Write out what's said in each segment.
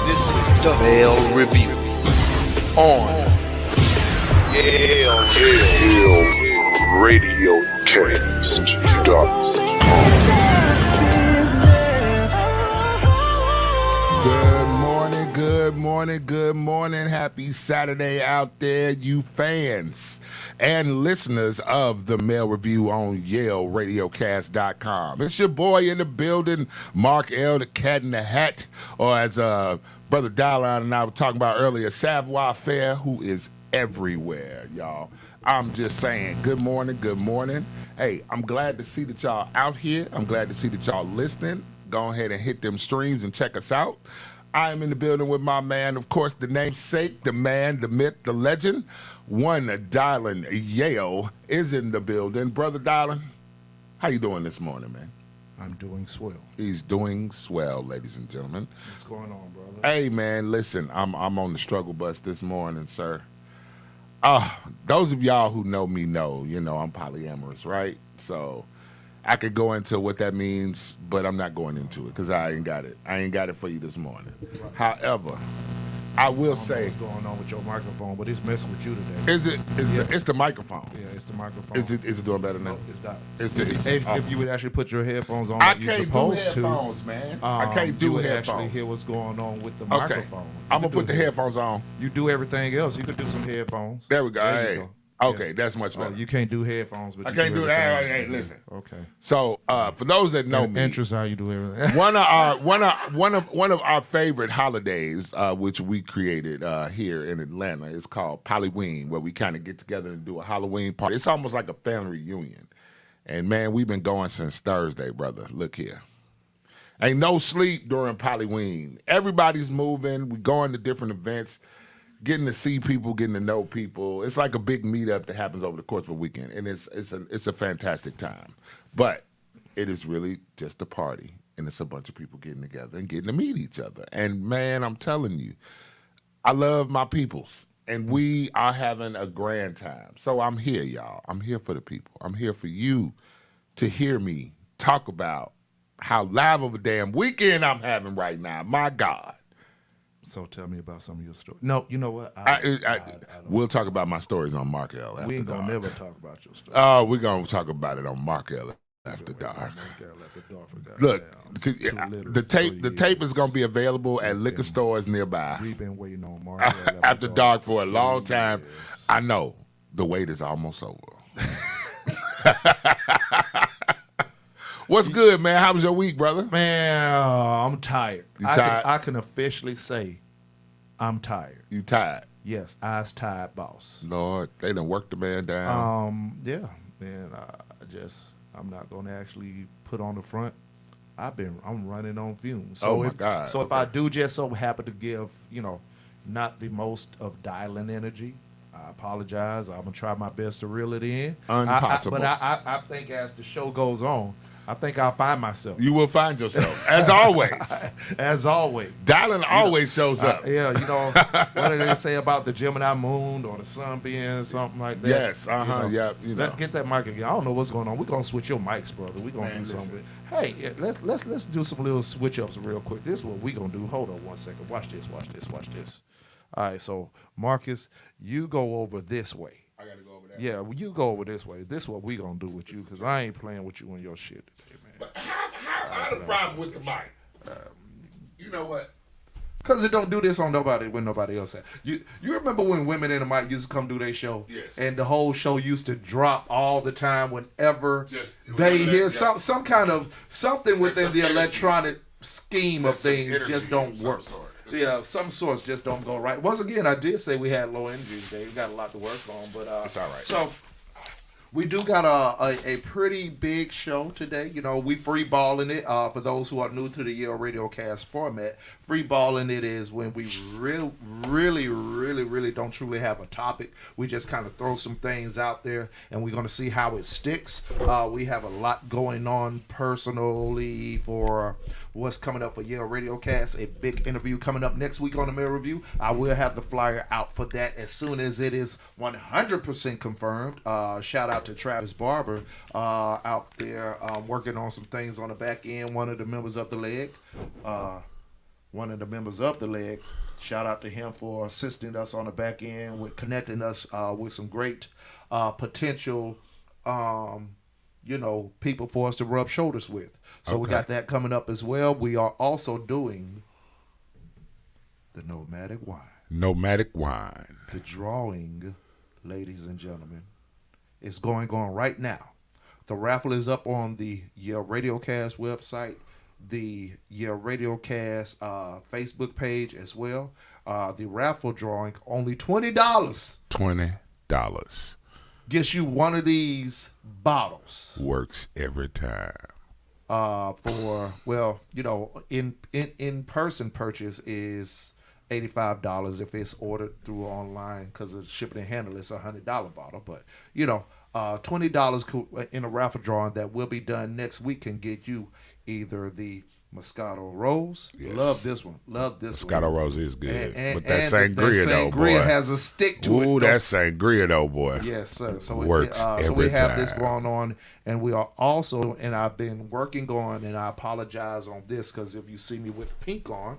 This is the YALE Review on YALE Radiocast.com. Good morning. Happy Saturday out there, you fans and listeners of the Mail Review on YALE Radiocast.com. It's your boy in the building, Mark L., the cat in the hat, or as Brother Ballin and I were talking about earlier, Savoir Faire, who is everywhere, y'all. I'm just saying, good morning. Hey, I'm glad to see that y'all out here. I'm glad to see that y'all listening. Go ahead and hit them streams and check us out. I am in the building with my man, of course, the namesake, the man, the myth, the legend. One Dylan Yale is in the building. Brother Dylan, how you doing this morning, man? I'm doing swell. He's doing swell, ladies and gentlemen. What's going on, brother? Hey, man, listen, I'm on the struggle bus this morning, sir. Those of y'all who know me know, I'm polyamorous, right? So I could go into what that means, but I'm not going into it because I ain't got it. I ain't got it for you this morning. Right. However, I will say what's going on with your microphone, but it's messing with you today. It's the microphone. Yeah, it's the microphone. Is it doing better now? No, it's not. If you would actually put your headphones on, I like you're can't supposed do headphones, man. I can't do you would headphones. actually hear what's going on with the Okay. microphone. I'm gonna put the headphones on. You do everything else. You could do some headphones. There we go. There you Hey. go. Okay, Yeah. that's much better. You can't do headphones, but I you can't do that. everything. Hey, listen. Okay. So for those that know me, Interest how you do everything. one of our favorite holidays, which we created here in Atlanta, is called Halloween, where we kind of get together and do a Halloween party. It's almost like a family reunion, and man, we've been going since Thursday, brother. Look here, ain't no sleep during Halloween. Everybody's moving. We going to different events. Getting to see people, getting to know people. It's like a big meetup that happens over the course of a weekend, and it's a fantastic time. But it is really just a party, and it's a bunch of people getting together and getting to meet each other. And man, I'm telling you, I love my peoples, and we are having a grand time. So I'm here, y'all. I'm here for the people. I'm here for you to hear me talk about how live of a damn weekend I'm having right now. My God. So tell me about some of your stories. No, you know what? We'll talk about my stories on Mark L. After we ain't gonna dark. never talk about your story. Oh, we're gonna talk about it on Mark L. After dark. Look, the tape is gonna be available at liquor stores nearby. We've been waiting on Mark after dark for a long time. Yes. I know the wait is almost over. What's good, man? How was your week, brother? Man, I'm tired. You tired? I can officially say I'm tired. You tired? Yes, I's tired, boss. Lord, they done worked the man down. Yeah, and I'm not gonna actually put on the front. I'm running on fumes. So my God. So if I do just so happen to give, not the most of dialing energy, I apologize. I'm gonna try my best to reel it in. Impossible. But I think as the show goes on, I think I'll find myself. You will find yourself, as always. As always. Dylan always shows up. Yeah, what do they say about the Gemini moon or the sun being something like that? Yes, yeah. Get that mic again. I don't know what's going on. We're gonna switch your mics, brother. We're gonna do something. Hey, let's do some little switch ups real quick. This is what we're gonna do. Hold on one second. Watch this. All right, so Marcus, you go over this way. I gotta go over that. Yeah, you go over this way. This is what we gonna do with you, because I ain't playing with you and your shit today, man. But how the problem with the mic? You know what? Because it don't do this on nobody when nobody else has. You remember when Women in the Mic used to come do their show? Yes. And the whole show used to drop all the time whenever they hear some kind of something within the electronic scheme of things just don't work. Yeah, some sorts just don't go right. Once again, I did say we had low energy today. We got a lot to work on, but it's all right. So we do got a pretty big show today. We free balling it. For those who are new to the YALE Radiocast format, free balling it is when we really don't truly have a topic. We just kind of throw some things out there, and we're going to see how it sticks. We have a lot going on personally for what's coming up for YALE Radiocast. A big interview coming up next week on the Mail Review. I will have the flyer out for that as soon as it is 100% confirmed. Shout out to Travis Barber out there working on some things on the back end, one of the members of the leg. one of the members of the leg. Shout out to him for assisting us on the back end with connecting us with some great potential, people for us to rub shoulders with. So we got that coming up as well. We are also doing the Nomadic Wine. Nomadic Wine. The drawing, ladies and gentlemen, is going on right now. The raffle is up on the YALE Radiocast website, the YALE Radiocast Facebook page as well. The raffle drawing, only $20. $20. Gets you one of these bottles. Works every time. In person purchase is $85 if it's ordered through online because of shipping and handling. It's $100 bottle, but $20 in a raffle drawing that will be done next week can get you either the Moscato Rose. Yes. Love this one. Moscato Rose is good. But that sangria though, boy. Sangria has a stick to it. Ooh, that sangria though, boy. Yes, sir. So works every so we have time. this going on, and we are also, and I've been working on, and I apologize on this because if you see me with pink on,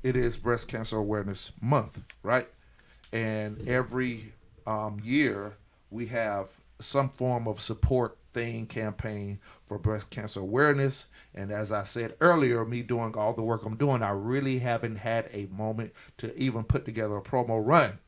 it is Breast Cancer Awareness Month, right? And every year we have some form of support campaign for breast cancer awareness. And as I said earlier, me doing all the work I'm doing, I really haven't had a moment to even put together a promo run.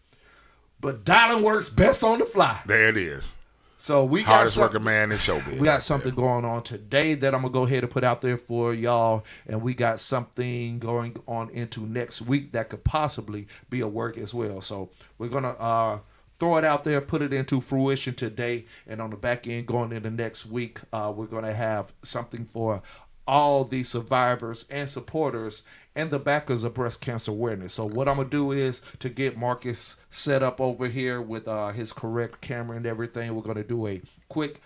But dialing works best on the fly. There it is. So we hardest working man in showbiz. We got something going on today that I'm gonna go ahead and put out there for y'all, and we got something going on into next week that could possibly be a work as well. So we're gonna throw it out there, put it into fruition today, and on the back end going into next week, we're gonna have something for all the survivors and supporters and the backers of breast cancer awareness. So what I'm going to do is to get Marcus set up over here with his correct camera and everything, we're going to do a quick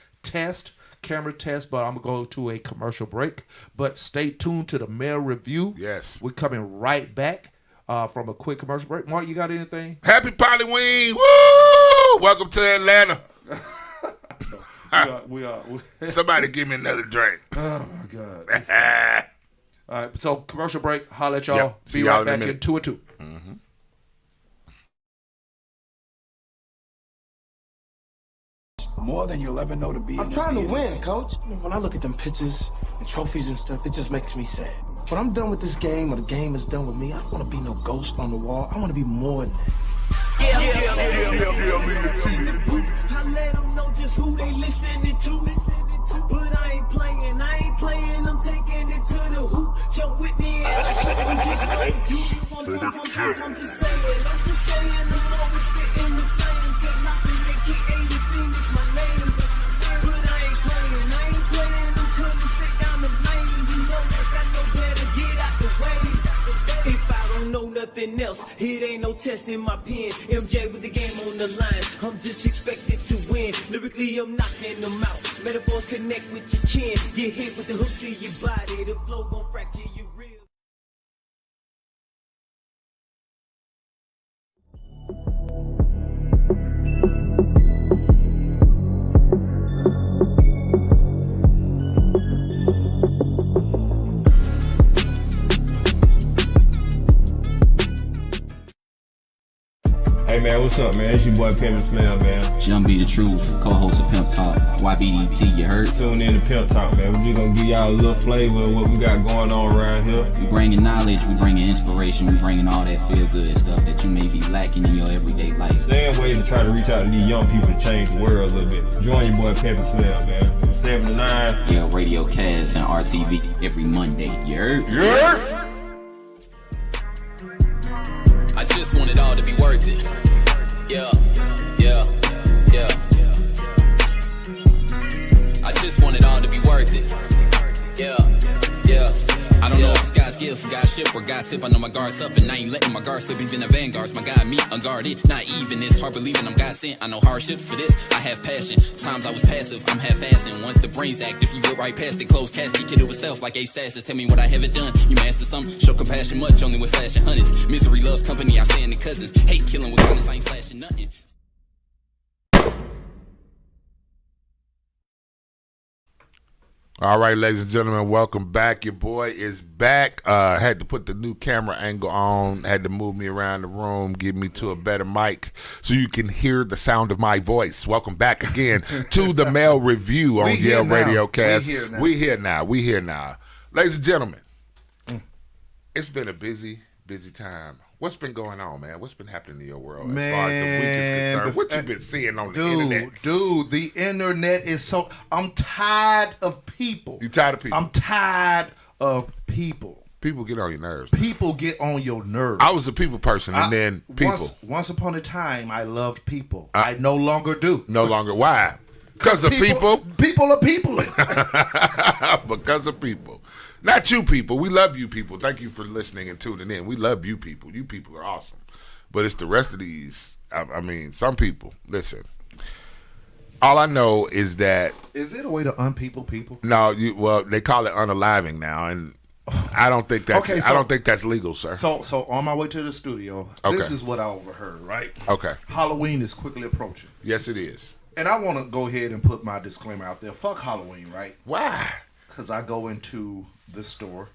camera test, but I'm going to go to a commercial break. But stay tuned to the mail review. Yes. We're coming right back from a quick commercial break. Mark, you got anything? Happy Halloween. Woo! Welcome to Atlanta. We are. Somebody give me another drink. Oh, my God. All right, so commercial break. Holla at y'all. Yep. Be right back in 2 or 2. Mm-hmm. More than you'll ever know to be. I'm trying to win, coach. When I look at them pictures and trophies and stuff, it just makes me sad. When I'm done with this game or the game is done with me, I don't want to be no ghost on the wall. I want to be more than that. I let them know just who they listening to. But I ain't playing, I'm taking it to the hoop. Jump with me and I show you just what you do. I'm just saying, I'm always spitting the flame. Cause nothing make it 80 is my name. But I ain't playing, I'm coming straight down the lane. You know that I know better, get out the way. If I don't know nothing else, it ain't no test in my pen. MJ with the game on the line, I'm just expected to win. Lyrically, I'm knocking them out. Metaphors connect with your chin. Get hit with the hook to your body. The flow gon' fracture your ribs. Hey man, what's up, man? It's your boy Pimp Slim, man. Jump Be the Truth, co-host of Pimp Talk, YBDT, you heard? Tune in to Pimp Talk, man. We're just gonna give y'all a little flavor of what we got going on around here. We bringing knowledge, we bringing inspiration, we bringing all that feel-good stuff that you may be lacking in your everyday life. Staying ways to try to reach out to these young people to change the world a little bit. Join your boy Pimp Slim, man. From 7 to 9. YALE Radiocast and RTV every Monday, you heard? Yeah. I just want it all to be worth it. Yeah. I just want it all to be worth it. Yeah. I don't know if it's God's gift, God's ship, or God's sip. I know my guard's up, and I ain't letting my guard slip. Even the vanguards, my God, me, unguarded. Not even, it's hard believing I'm God sent. I know hardships for this, I have passion. Times I was passive, I'm half-assing. Once the brain's active, you look right past it. Closed casket, kid, it was stealth like assassins. Tell me what I haven't done. You master something, show compassion much, only with flashing hundreds. Misery loves company, I say in the cousins. Hate killing with kindness, I ain't flashing nothing. All right, ladies and gentlemen, welcome back. Your boy is back. Had to put the new camera angle on, had to move me around the room, get me to a better mic so you can hear the sound of my voice. Welcome back again to the Mail Review on YALE Radiocast. We here now. Ladies and gentlemen, it's been a busy time. What's been going on, man? What's been happening in your world as far as the week is concerned? What you been seeing on the internet? Dude, the internet is so... I'm tired of people. You tired of people? I'm tired of people. People get on your nerves. People get on your nerves. I was a people person, and then people. Once upon a time, I loved people. I no longer do. No longer. Why? Because of people? People are people. Because of people. Not you people. We love you people. Thank you for listening and tuning in. We love you people. You people are awesome. But it's the rest of these. I mean, some people. Listen. All I know is that. Is it a way to unpeople people? No. Well, they call it unaliving now, and I don't think that's. Okay, so, I don't think that's legal, sir. So on my way to the studio, this is what I overheard. Right. Okay. Halloween is quickly approaching. Yes, it is. And I want to go ahead and put my disclaimer out there. Fuck Halloween, right? Why? Because I go into the store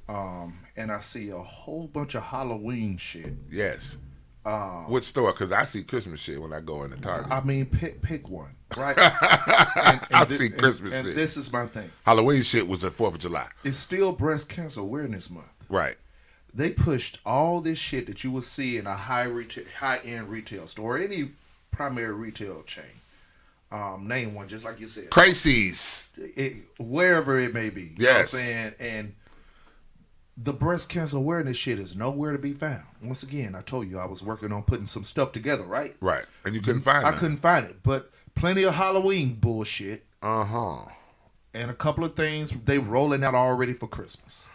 and I see a whole bunch of Halloween shit. Yes. What store? Because I see Christmas shit when I go into Target. I mean, pick one, right? I see Christmas shit. And this is my thing. Halloween shit was the 4th of July. It's still Breast Cancer Awareness Month. Right. They pushed all this shit that you would see in a high-end retail store, any primary retail chain. Name one, just like you said. Crises. Wherever it may be. You know what I'm saying? And the breast cancer awareness shit is nowhere to be found. Once again, I told you I was working on putting some stuff together, right? Right. And you couldn't find it. I couldn't find it. But plenty of Halloween bullshit. Uh-huh. And a couple of things they rolling out already for Christmas.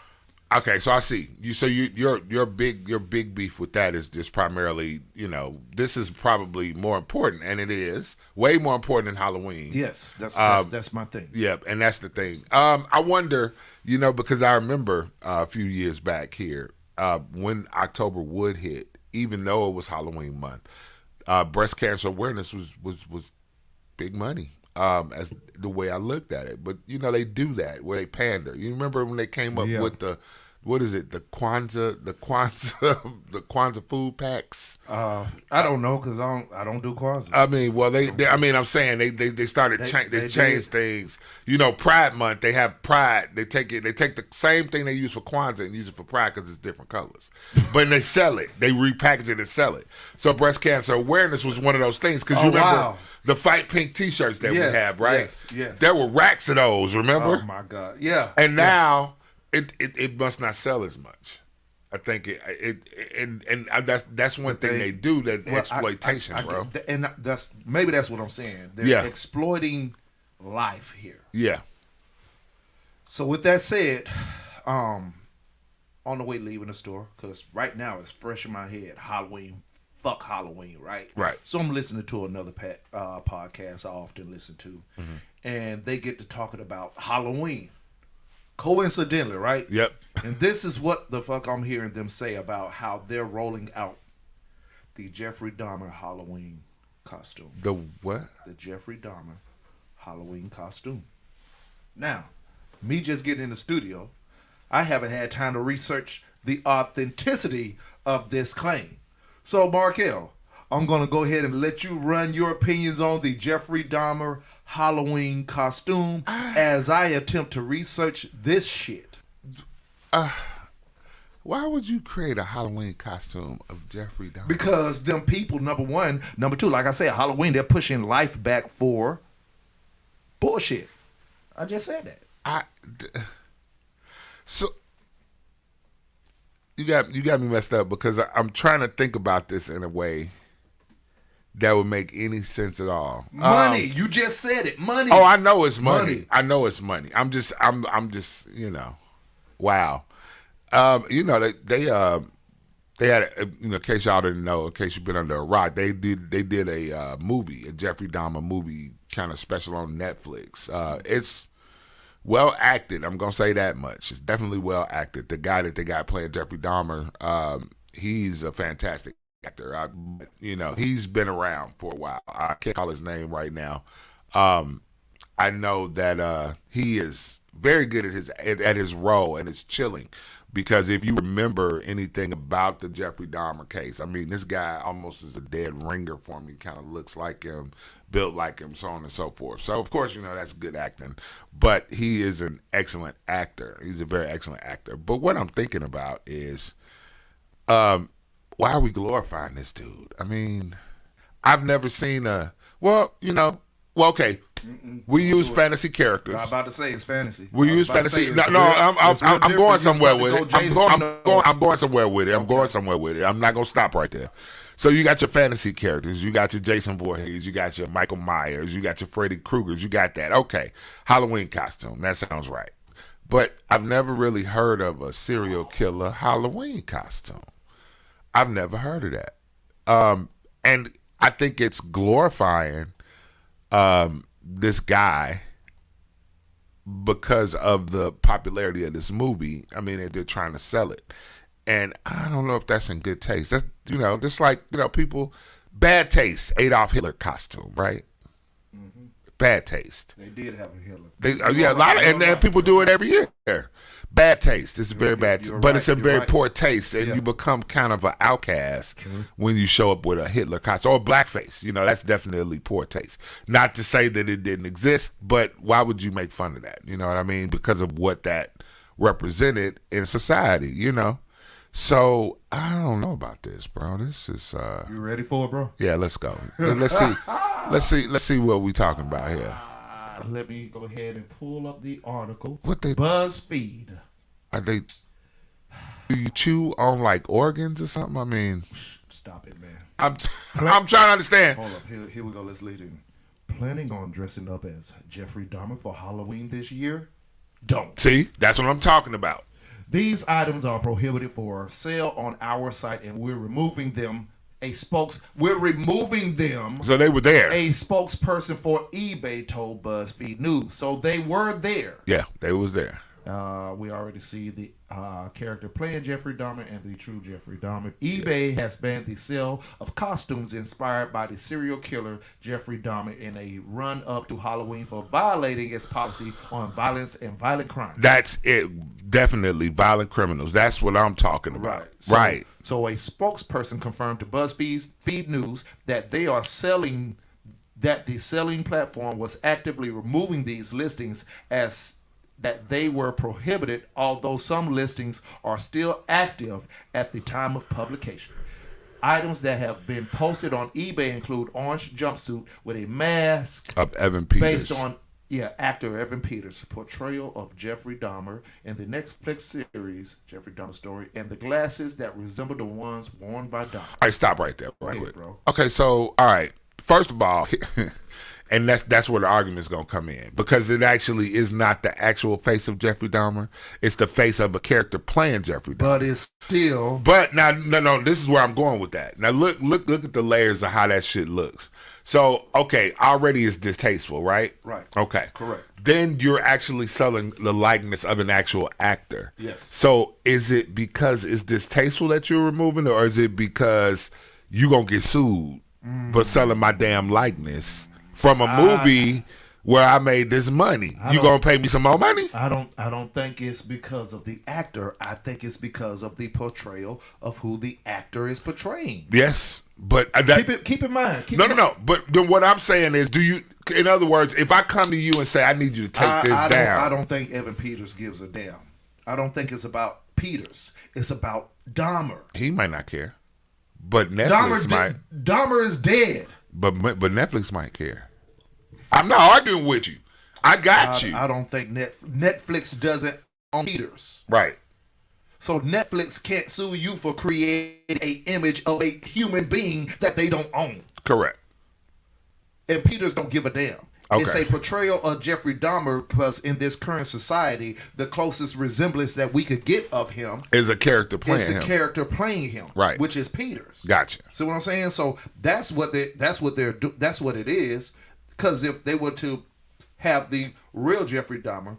Okay, so I see. Your big beef with that is just primarily, this is probably more important, and it is way more important than Halloween. Yes, that's my thing. Yep, and that's the thing. I wonder, because I remember a few years back here when October would hit, even though it was Halloween month, breast cancer awareness was big money. As the way I looked at it, but they do that where they pander. You remember when they came up with the Kwanzaa food packs? I don't know because I don't do Kwanzaa. I mean, well, I'm saying they started they changed things. Pride Month, they have Pride. They take the same thing they use for Kwanzaa and use it for Pride because it's different colors. But they sell it. They repackage it and sell it. So breast cancer awareness was one of those things because you remember the Fight Pink T-shirts that we have, right? Yes. There were racks of those. Remember? Oh my God, yeah. And now it must not sell as much. I think that's one thing they do, that exploitation, bro. And that's what I'm saying. They're exploiting life here. Yeah. So with that said, on the way leaving the store, because right now it's fresh in my head, Halloween. Fuck Halloween, right? Right. So I'm listening to another podcast I often listen to, and they get to talking about Halloween. Coincidentally, right? Yep. And this is what the fuck I'm hearing them say about how they're rolling out the Jeffrey Dahmer Halloween costume. The what? The Jeffrey Dahmer Halloween costume. Now, me just getting in the studio, I haven't had time to research the authenticity of this claim. So, Markel, I'm going to go ahead and let you run your opinions on the Jeffrey Dahmer Halloween costume as I attempt to research this shit. Why would you create a Halloween costume of Jeffrey Dahmer? Because them people, number one. Number two, like I said, Halloween, they're pushing life back for bullshit. I just said that. So you got me messed up because I'm trying to think about this in a way that would make any sense at all. Money, you just said it. Money. Oh, I know it's money. I know it's money. I'm just wow. They had in case y'all didn't know, in case you've been under a rock, they did a movie, a Jeffrey Dahmer movie kind of special on Netflix. It's well acted. I'm gonna say that much. It's definitely well acted. The guy that they got playing Jeffrey Dahmer, he's a fantastic actor. He's been around for a while. I can't call his name right now. I I know that he is very good at his role, and it's chilling. Because if you remember anything about the Jeffrey Dahmer case, I mean, this guy almost is a dead ringer for me. Kind of looks like him, built like him, so on and so forth. So, of course, that's good acting. But he is an excellent actor. He's a very excellent actor. But what I'm thinking about is, why are we glorifying this dude? I mean, I've never seen okay. We use fantasy characters. I'm about to say it's fantasy. We use fantasy. I'm going somewhere with it. I'm going somewhere with it. I'm going somewhere with it. I'm not going to stop right there. So you got your fantasy characters. You got your Jason Voorhees. You got your Michael Myers. You got your Freddy Kruegers. You got that. Okay. Halloween costume. That sounds right. But I've never really heard of a serial killer Halloween costume. I've never heard of that. And I think it's glorifying this guy because of the popularity of this movie. I mean, they're trying to sell it, and I don't know if that's in good taste. That's just like people, bad taste. Adolf Hitler costume, right? Mm-hmm. Bad taste. They did have a Hitler. A lot of, and people do it every year. Bad taste. It's very bad, but it's a very poor taste, and you become kind of an outcast when you show up with a Hitler costume or blackface. That's definitely poor taste. Not to say that it didn't exist, but why would you make fun of that? You know what I mean? Because of what that represented in society. So I don't know about this, bro. This is. You ready for it, bro? Yeah, let's go. Let's see. Let's see what we talking about here. Let me go ahead and pull up the article. What they BuzzFeed. Are they? Do you chew on like organs or something? I mean, stop it, man. I'm trying to understand. Hold up, here we go. Let's lead in. Planning on dressing up as Jeffrey Dahmer for Halloween this year? Don't. See, that's what I'm talking about. These items are prohibited for sale on our site, and we're removing them. We're removing them. So they were there. A spokesperson for eBay told BuzzFeed News. So they were there. Yeah, they was there. We already see the character playing Jeffrey Dahmer and the true Jeffrey Dahmer. eBay has banned the sale of costumes inspired by the serial killer Jeffrey Dahmer in a run-up to Halloween for violating its policy on violence and violent crimes. That's it. Definitely violent criminals. That's what I'm talking about. Right. So a spokesperson confirmed to BuzzFeed News that they are selling, that the selling platform was actively removing these listings as that they were prohibited, although some listings are still active at the time of publication. Items that have been posted on eBay include orange jumpsuit with a mask of Evan Peters, based on actor Evan Peters' portrayal of Jeffrey Dahmer in the Netflix series Jeffrey Dahmer Story, and the glasses that resemble the ones worn by Dahmer. All right, stop right there, quick. Bro. Okay, so all right, first of all. And that's where the argument's going to come in, because it actually is not the actual face of Jeffrey Dahmer. It's the face of a character playing Jeffrey Dahmer. But it's still. But now, no, this is where I'm going with that. Now look at the layers of how that shit looks. So, okay, already it's distasteful, right? Right. Okay. Correct. Then you're actually selling the likeness of an actual actor. Yes. So is it because it's distasteful that you're removing it, or is it because you going to get sued for selling my damn likeness from a movie where I made this money? You gonna pay me some more money? I don't think it's because of the actor. I think it's because of the portrayal of who the actor is portraying. Yes, but keep in mind. No. But then what I'm saying is, in other words, if I come to you and say I need you to take this down, I don't think Evan Peters gives a damn. I don't think it's about Peters. It's about Dahmer. He might not care, but Netflix might. Dahmer is dead. But Netflix might care. I'm not arguing with you. I got you. I don't think Netflix doesn't own Peters. Right. So Netflix can't sue you for creating an image of a human being that they don't own. Correct. And Peters don't give a damn. Okay. It's a portrayal of Jeffrey Dahmer because in this current society, the closest resemblance that we could get of him is a character playing him. Character playing him, right? Which is Peters. Gotcha. See what I'm saying? So that's what it is. Because if they were to have the real Jeffrey Dahmer,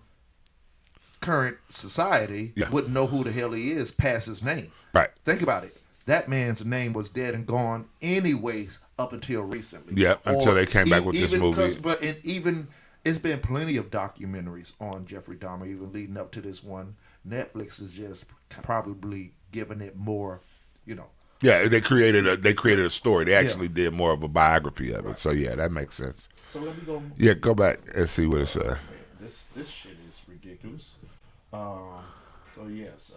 current society wouldn't know who the hell he is past his name. Right. Think about it. That man's name was dead and gone anyways up until recently. Yeah, until they came back with this movie. But even it's been plenty of documentaries on Jeffrey Dahmer, even leading up to this one. Netflix is just probably giving it more, you know. Yeah, they created a story. They actually did more of a biography of it. So yeah, that makes sense. So let me go. Yeah, go back and see what it says. This shit is ridiculous. So yes,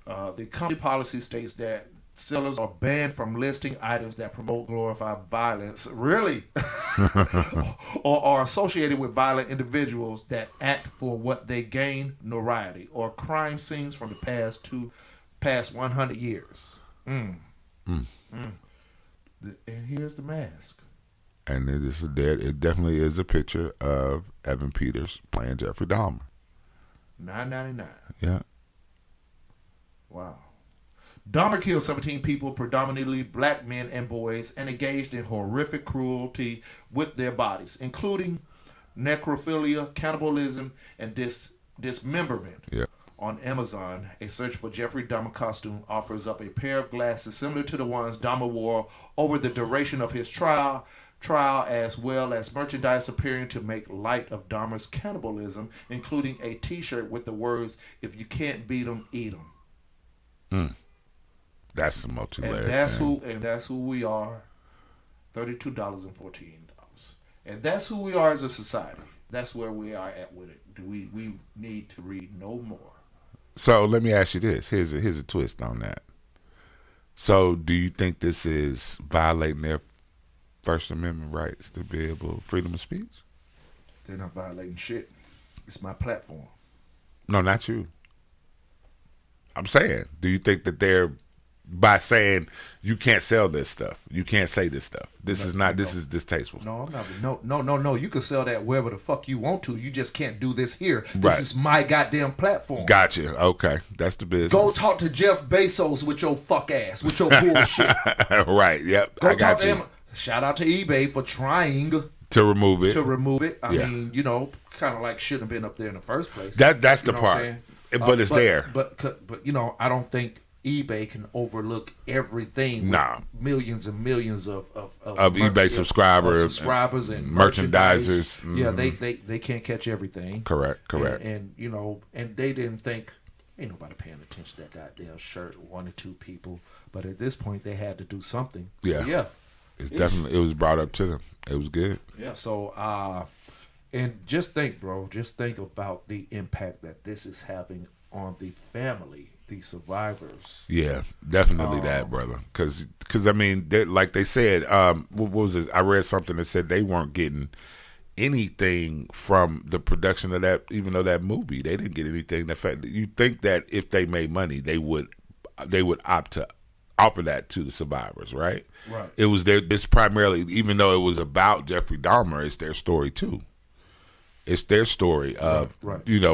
the company policy states that sellers are banned from listing items that promote glorified violence, really, or are associated with violent individuals that act for what they gain notoriety, or crime scenes from the past 100 years. And here's the mask. And it definitely is a picture of Evan Peters playing Jeffrey Dahmer. $9.99. Yeah. Wow. Dahmer killed 17 people, predominantly black men and boys, and engaged in horrific cruelty with their bodies, including necrophilia, cannibalism, and dismemberment. Yeah. On Amazon, a search for Jeffrey Dahmer costume offers up a pair of glasses similar to the ones Dahmer wore over the duration of his trial, as well as merchandise appearing to make light of Dahmer's cannibalism, including a T-shirt with the words, "If you can't beat 'em, eat 'em." That's the multi-layered And that's who we are. $32.14. And that's who we are as a society. That's where we are at with it. We need to read no more. So let me ask you this. Here's a twist on that. So do you think this is violating their First Amendment rights to be able freedom of speech? They're not violating shit. It's my platform. No, not you. I'm saying, do you think that they're, by saying you can't sell this stuff, you can't say this stuff, this is distasteful? No, I'm not. No. You can sell that wherever the fuck you want to. You just can't do this here. Right. This is my goddamn platform. Gotcha. Okay, that's the business. Go talk to Jeff Bezos with your fuck ass, with your bullshit. Right. Yep. Go talk to him. Shout out to eBay for trying to remove it. I mean, kind of like shouldn't have been up there in the first place. That's the part. But it's there. But I don't think eBay can overlook everything. Nah. Millions and millions of eBay subscribers and merchandisers. Mm-hmm. Yeah, they can't catch everything. Correct. And they didn't think, ain't nobody paying attention to that goddamn shirt, one or two people. But at this point, they had to do something. Yeah. So, yeah. It's definitely, it was brought up to them. It was good. Yeah. So, and just think, bro, about the impact that this is having on the family, the survivors. Yeah, definitely that, brother. Because I mean, like they said, what was it? I read something that said they weren't getting anything from the production of that, even though that movie, they didn't get anything. The fact that you think that if they made money, they would opt to offer that to the survivors, right? Right. It was this primarily, even though it was about Jeffrey Dahmer, it's their story too. It's their story of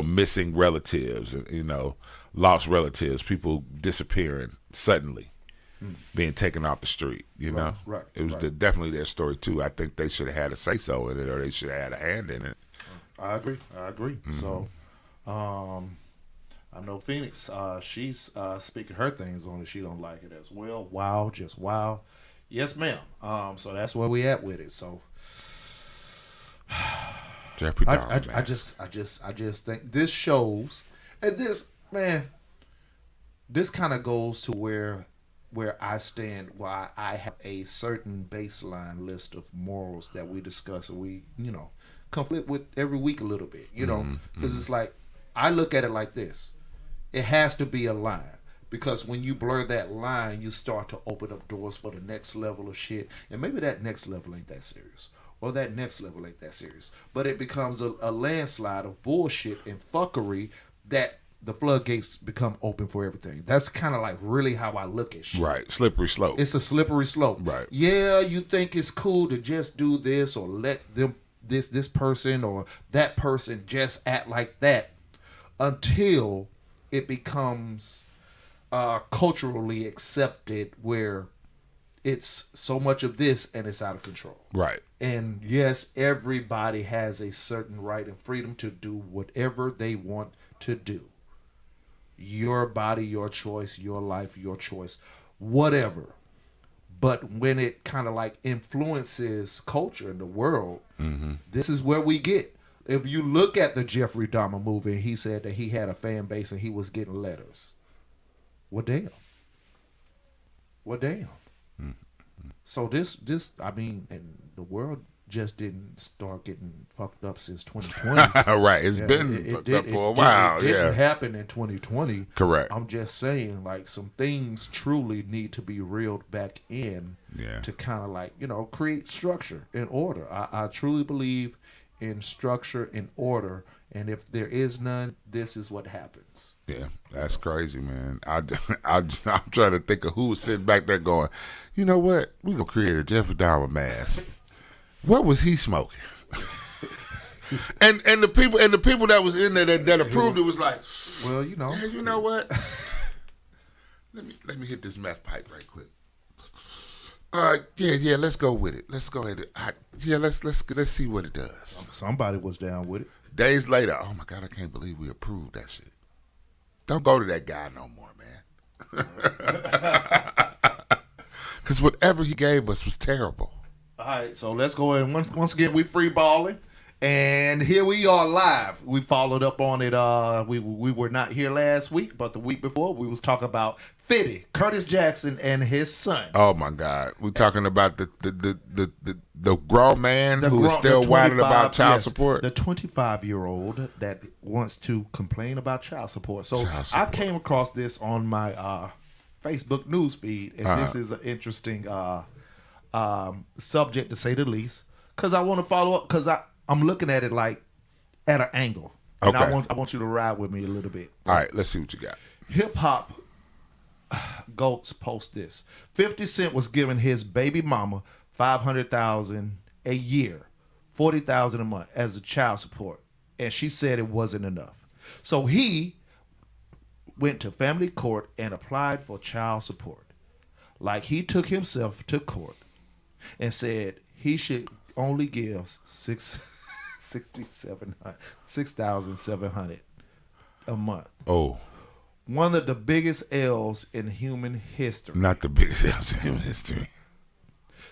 missing relatives, lost relatives, people disappearing suddenly, being taken off the street. Right. It was definitely their story too. I think they should have had a say so in it, or they should have had a hand in it. I agree. Mm-hmm. So, I know Phoenix. She's speaking her things on it. She don't like it as well. Wow, just wow. Yes, ma'am. So that's where we at with it. So, Jeffrey Dahmer, I just think this shows, and this kind of goes to where I stand. Why I have a certain baseline list of morals that we discuss, and we conflict with every week a little bit. Because it's like I look at it like this. It has to be a line, because when you blur that line, you start to open up doors for the next level of shit. And maybe that next level ain't that serious, or that next level ain't that serious. But it becomes a landslide of bullshit and fuckery that the floodgates become open for everything. That's kind of like really how I look at shit. Right, slippery slope. It's a slippery slope. Right. Yeah, you think it's cool to just do this, or let them this person or that person just act like that, until it becomes culturally accepted, where it's so much of this and it's out of control. Right. And yes, everybody has a certain right and freedom to do whatever they want to do. Your body, your choice, your life, your choice, whatever. But when it kind of like influences culture in the world, this is where we get. If you look at the Jeffrey Dahmer movie, he said that he had a fan base and he was getting letters. Well, damn. So this, I mean, and the world just didn't start getting fucked up since 2020. Right. It's been fucked up for a while. It didn't happen in 2020. Correct. I'm just saying, like, some things truly need to be reeled back in to kind of like, create structure and order. I truly believe in structure and order. And if there is none, this is what happens. Yeah, that's crazy, man. I'm trying to think of who was sitting back there going, you know what? We gonna create a Jeffrey Dahmer mask. What was he smoking? and the people that was in there that approved it was like, well, hey, you know what? let me hit this meth pipe right quick. Yeah, let's go with it. Let's go ahead. Let's see what it does. Somebody was down with it. Days later, oh my God, I can't believe we approved that shit. Don't go to that guy no more, man. Because whatever he gave us was terrible. All right, so let's go in. Once again, we free balling. And here we are live. We followed up on it. We were not here last week, but the week before we was talking about 50, Curtis Jackson and his son. Oh my God, we're talking about the grown man who is still whining about child support. The 25-year-old that wants to complain about child support. So I came across this on my Facebook news feed, and this is an interesting subject to say the least, because I want to follow up because I'm looking at it like at an angle. And I want you to ride with me a little bit. All right, let's see what you got. Hip hop goats post this. 50 Cent was giving his baby mama $500,000 a year, $40,000 a month as a child support, and she said it wasn't enough. So he went to family court and applied for child support. Like, he took himself to court and said he should only give $6,700 a month. Oh. One of the biggest L's in human history. Not the biggest L's in human history.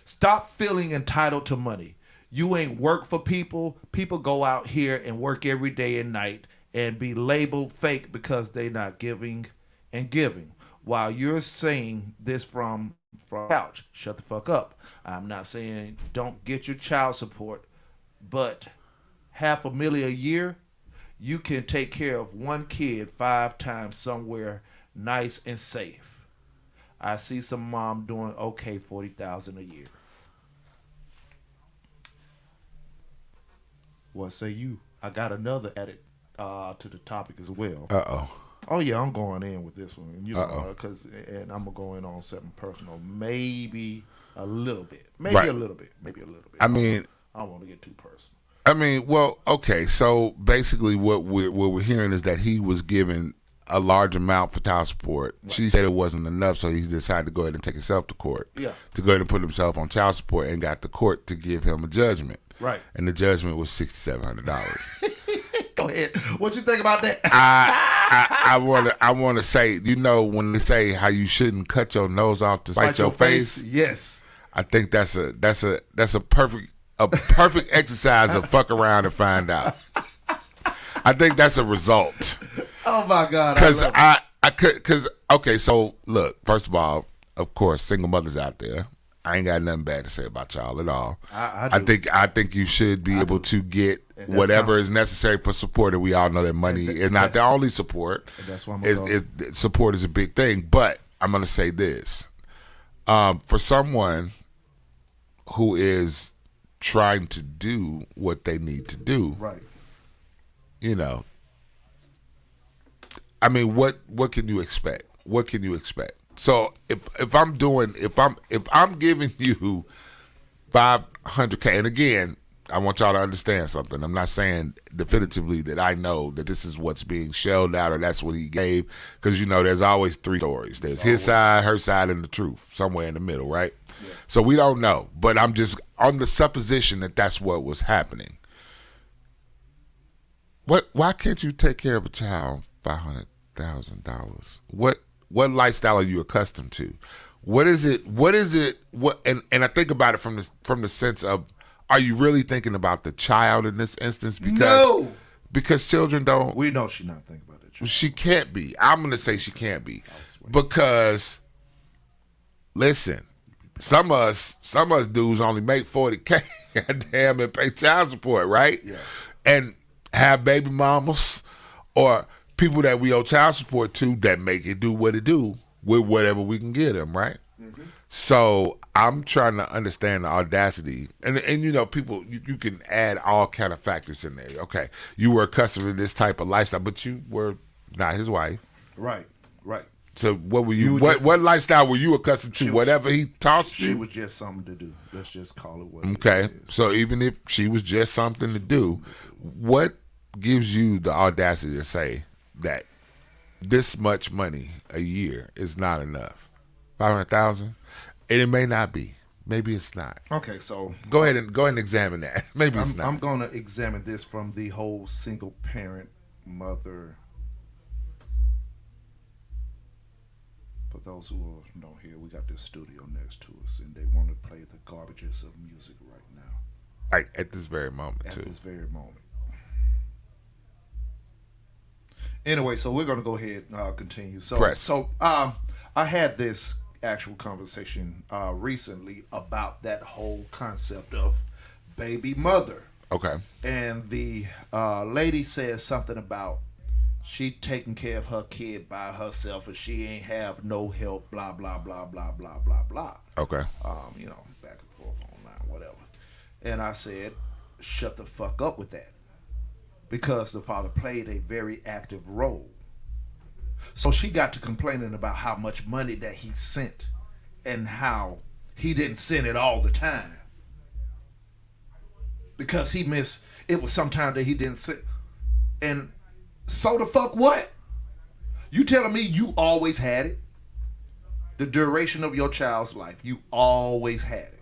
Stop feeling entitled to money. You ain't work for people. People go out here and work every day and night and be labeled fake because they not giving and giving. While you're saying this from couch, shut the fuck up. I'm not saying don't get your child support, but $500,000 a year, you can take care of one kid 5 times somewhere nice and safe. I see some mom doing okay, $40,000 a year. What say you? I got another edit to the topic as well. Oh yeah, I'm going in with this one. And I'm gonna go in on something personal. Maybe a little bit. Maybe a little bit. I mean, I don't want to get too personal. I mean, well, okay. So basically, what we're hearing is that he was given a large amount for child support. Right. She said it wasn't enough, so he decided to go ahead and take himself to court. Yeah. To go ahead and put himself on child support, and got the court to give him a judgment. Right. And the judgment was $6,700. Go ahead. What you think about that? I want to say, when they say how you shouldn't cut your nose off to spite your face. Yes. I think that's a perfect exercise of fuck around and find out. I think that's a result. Oh my God! Because okay, so look, first of all, of course, single mothers out there, I ain't got nothing bad to say about y'all at all. I think you should be able to get whatever is necessary for support, and we all know that money is not the only support. That's why support is a big thing. But I'm gonna say this: for someone who is trying to do what they need to do, right? I mean, what can you expect? What can you expect? So if I'm giving you $500K, and again, I want y'all to understand something. I'm not saying definitively that I know that this is what's being shelled out or that's what he gave, because there's always 3 stories. There's his side, her side, and the truth somewhere in the middle, right? Yeah. So we don't know, but I'm just on the supposition that that's what was happening. Why can't you take care of a child $500,000? What lifestyle are you accustomed to? What is it? What is it? What and I think about it from the sense of, are you really thinking about the child in this instance? Because children don't. We know she's not thinking about it. She can't be. I'm gonna say she can't be because listen, some of us dudes only make $40K, goddamn, and pay child support, right? Yeah. And have baby mamas or people that we owe child support to that make it do what it do with whatever we can get them, right? Mm-hmm. So I'm trying to understand the audacity, and you know, people, you can add all kind of factors in there. Okay, you were accustomed to this type of lifestyle, but you were not his wife, right? So what were you? What lifestyle were you accustomed to? Whatever he taught you. She was just something to do. Let's just call it what. Okay, it is. So even if she was just something to do, what gives you the audacity to say that this much money a year is not enough? 500,000, and it may not be. Maybe it's not. Okay, so go ahead and examine that. Maybe it's not. I'm going to examine this from the whole single parent mother. For those who don't hear, we got this studio next to us, and they want to play the garbages of music right now. Right at this very moment, At this very moment. Anyway, so we're going to go ahead and continue. So I had this actual conversation recently about that whole concept of baby mother. Okay. And the lady says something about she taking care of her kid by herself and she ain't have no help, blah, blah, blah, blah, blah, blah, blah. Okay. You know, back and forth online, whatever. And I said, shut the fuck up with that. Because the father played a very active role. So she got to complaining about how much money that he sent and how he didn't send it all the time. Because he missed, it was sometime that he didn't send. And so the fuck what? You telling me you always had it? The duration of your child's life, you always had it.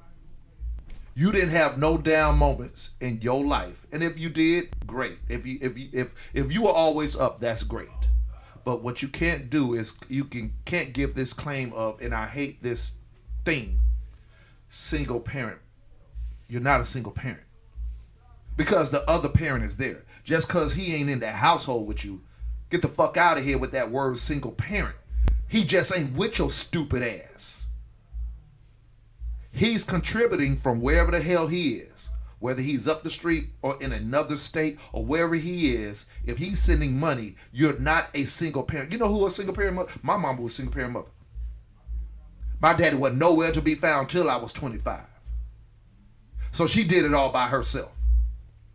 You didn't have no down moments in your life, and if you did, great. If you were always up, that's great. But what you can't do is can't give this claim of, and I hate this thing, single parent. You're not a single parent because the other parent is there. Just because he ain't in the household with you, get the fuck out of here with that word single parent. He just ain't with your stupid ass. He's contributing from wherever the hell he is, whether he's up the street or in another state or wherever he is. If he's sending money, you're not a single parent. You know who a single parent mother? My mama was a single parent mother. My daddy wasn't nowhere to be found till I was 25. So she did it all by herself.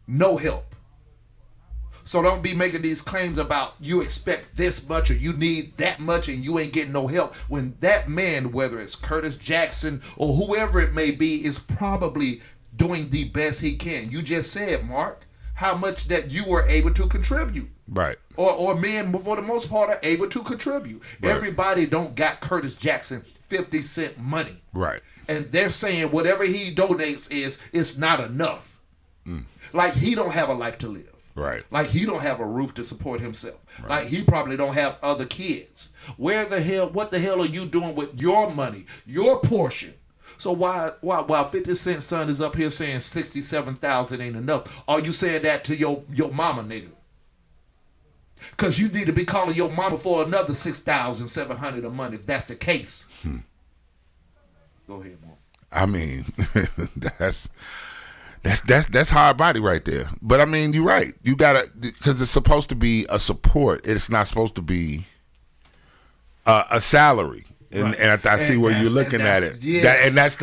No help. So don't be making these claims about you expect this much or you need that much and you ain't getting no help when that man, whether it's Curtis Jackson or whoever it may be, is probably doing the best he can. You just said, Mark, how much that you were able to contribute. Right. Or men, for the most part, are able to contribute. Right. Everybody don't got Curtis Jackson 50 cent money. Right. And they're saying whatever he donates it's not enough. Like he don't have a life to live. Right. Like he don't have a roof to support himself. Right. Like he probably don't have other kids. What the hell are you doing with your money, your portion? So while 50 Cent son is up here saying 67,000 ain't enough, are you saying that to your mama, nigga? Because you need to be calling your mama for another 6,700 a month if that's the case. Go ahead, Mom. I mean, That's hard body right there. But I mean, you're right. You gotta, because it's supposed to be a support. It's not supposed to be a salary. And, right. I see where you're looking at it. Yes.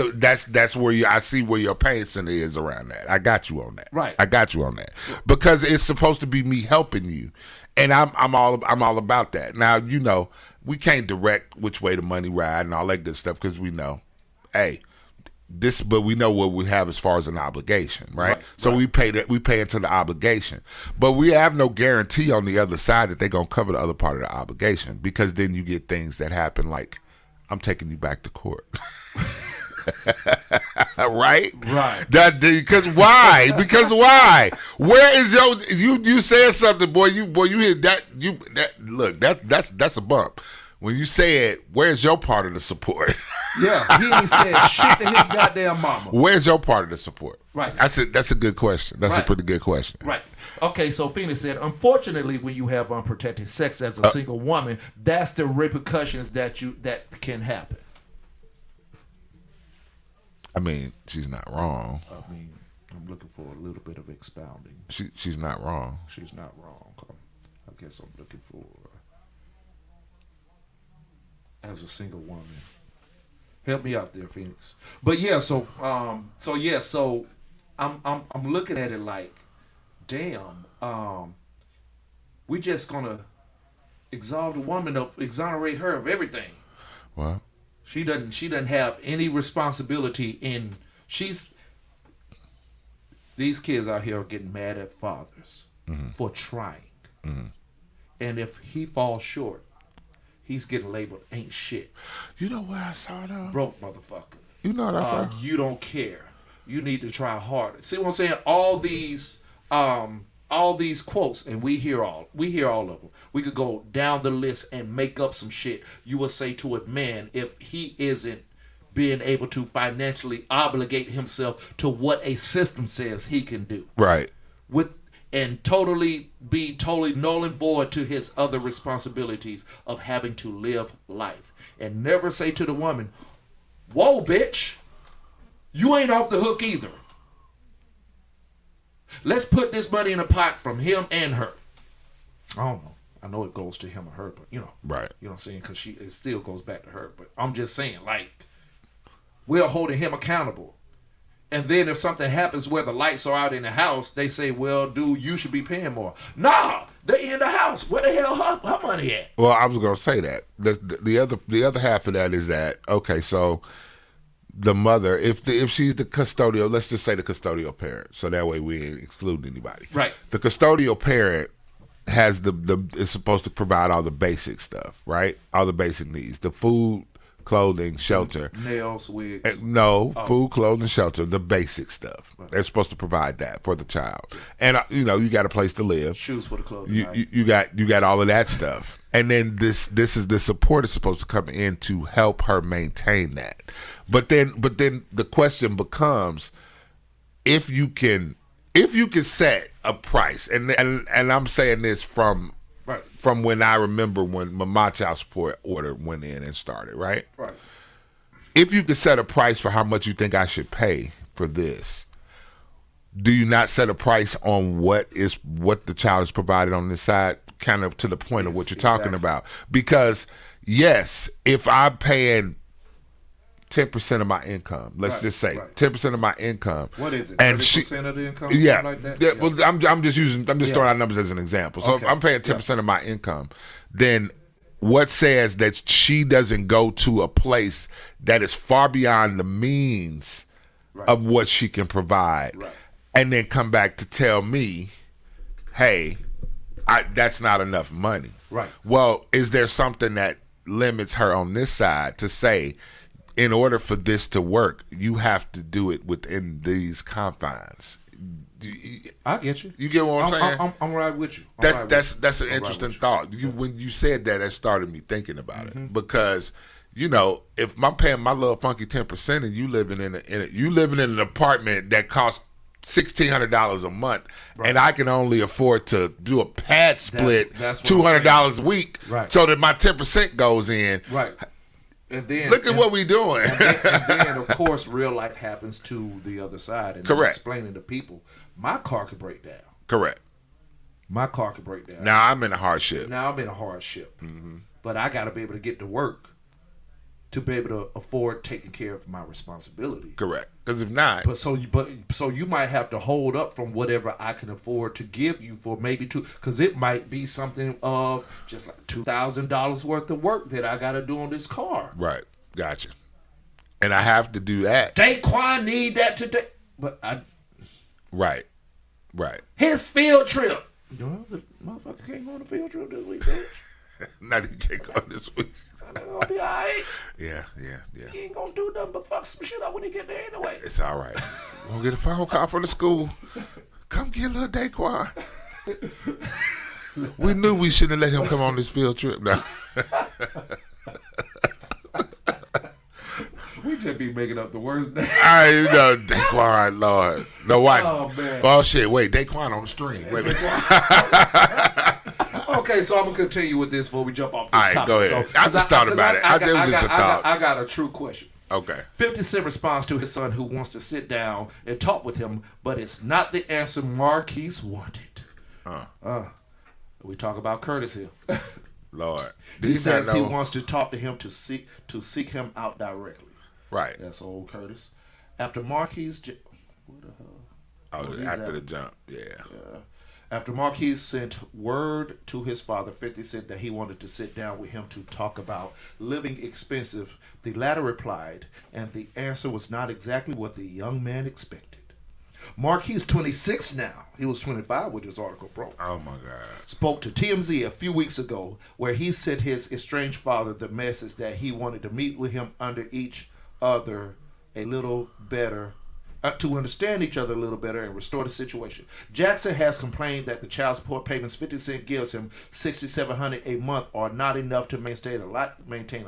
That's where I see where your pain center is around that. I got you on that. Right. I got you on that because it's supposed to be me helping you, and I'm all about that. Now you know we can't direct which way the money ride and all that good stuff because we know, but we know what we have as far as an obligation, right? So we pay into the obligation, but we have no guarantee on the other side that they're gonna cover the other part of the obligation because then you get things that happen like I'm taking you back to court, right? Right. Because why? Because why? Where is you said something, boy? You hit that look that's a bump when you said where's your part of the support. Yeah, he ain't said shit to his goddamn mama. Where's your part of the support? Right. That's a good question. That's a Right. pretty good question. Right. Okay, so Phoenix said, unfortunately, when you have unprotected sex as a single woman, that's the repercussions that can happen. I mean, she's not wrong. I mean, I'm looking for a little bit of expounding. She's not wrong. She's not wrong. I guess I'm looking for as a single woman. Help me out there, Phoenix. But yeah, so I'm looking at it like, damn, we just gonna exonerate her of everything. Well, she doesn't have any responsibility in these kids out here are getting mad at fathers for trying. And if he falls short, he's getting labeled ain't shit. You know what I saw though? Broke motherfucker. You know what I saw? You don't care. You need to try harder. See what I'm saying? All these quotes, and we hear all of them. We could go down the list and make up some shit. You will say to a man, if he isn't being able to financially obligate himself to what a system says he can do, Right. and totally null and void to his other responsibilities of having to live life, and never say to the woman, "Whoa, bitch, you ain't off the hook either. Let's put this money in a pot from him and her." I don't know. I know it goes to him or her, but Right. You know what I'm saying? Because it still goes back to her. But I'm just saying, like, we're holding him accountable. And then if something happens where the lights are out in the house, they say, well, dude, you should be paying more. Nah, they in the house. Where the hell her money at? Well, I was going to say that. The other half of that is that, okay, so the mother, if she's the custodial, let's just say the custodial parent, so that way we ain't exclude anybody. Right. The custodial parent has is supposed to provide all the basic stuff, right? All the basic needs. The food, clothing, shelter. Nails, wigs. Food, clothing, shelter, the basic stuff. Right. They're supposed to provide that for the child. And you got a place to live. Shoes for the clothing. You got all of that stuff. And then this is the support is supposed to come in to help her maintain that. But then the question becomes, if you can set a price, and I'm saying this from when I remember when my child support order went in and started, right? Right. If you could set a price for how much you think I should pay for this, do you not set a price on what the child is provided on this side, kind of to the point of what you're talking about? Because yes, if I'm paying 10% of my income, let's just say 10% of my income. What is it? And 30% of the income? Yeah. Like that? Yeah. Well, I'm just throwing out numbers as an example. So if I'm paying 10% of my income, then what says that she doesn't go to a place that is far beyond the means of what she can provide, and then come back to tell me, hey, that's not enough money. Right. Well, is there something that limits her on this side to say, in order for this to work, you have to do it within these confines? I get you. You get what I'm saying? I'm right with you. That's an interesting thought. When you said that, that started me thinking about it, because if I'm paying my little funky 10% and you living in an apartment that costs $1,600 a month, and I can only afford to do a pad split $200 a week, so that my 10% goes in. Right. And then look at what we doing. and then, of course, real life happens to the other side. And correct. Explaining to people, my car could break down. Correct. My car could break down. Now I'm in a hardship. But I got to be able to get to work to be able to afford taking care of my responsibility. Correct. Because if not, so you might have to hold up from whatever I can afford to give you for maybe because it might be something of just like $2,000 worth of work that I got to do on this car. Right. Gotcha. And I have to do that. Daquan need that today, but I. Right. His field trip. The motherfucker can't go on a field trip this week, bitch. Not he can't go this week. Gonna be all right. Yeah. He ain't gonna do nothing but fuck some shit up when he get there anyway. It's all right. We're gonna get a phone call from the school. Come get little Daquan. We knew we shouldn't have let him come on this field trip. No. just be making up the words. You know, Daquan, Lord. No, watch. Oh, man. Oh, shit. Wait, Daquan on the stream. Wait a minute. Okay, so I'm going to continue with this before we jump off this All right, topic. go ahead. So, I just thought about it. It was just a thought. I got a true question. Okay. 50 Cent responds to his son who wants to sit down and talk with him, but it's not the answer Marquise wanted. We talk about Curtis here. Lord. He says he wants to talk to him to seek him out directly. Right. That's old Curtis. After Marquise... What the hell? After the jump. Yeah. After Marquise sent word to his father, 50 Cent, that he wanted to sit down with him to talk about living expensive, the latter replied, and the answer was not exactly what the young man expected. Marquise, 26 now, he was 25 when this article broke. Oh my God. Spoke to TMZ a few weeks ago where he sent his estranged father the message that he wanted to meet with him under each other a little better, to understand each other a little better and restore the situation. Jackson has complained that the child support payments 50 Cent gives him, $6,700 a month, are not enough to maintain a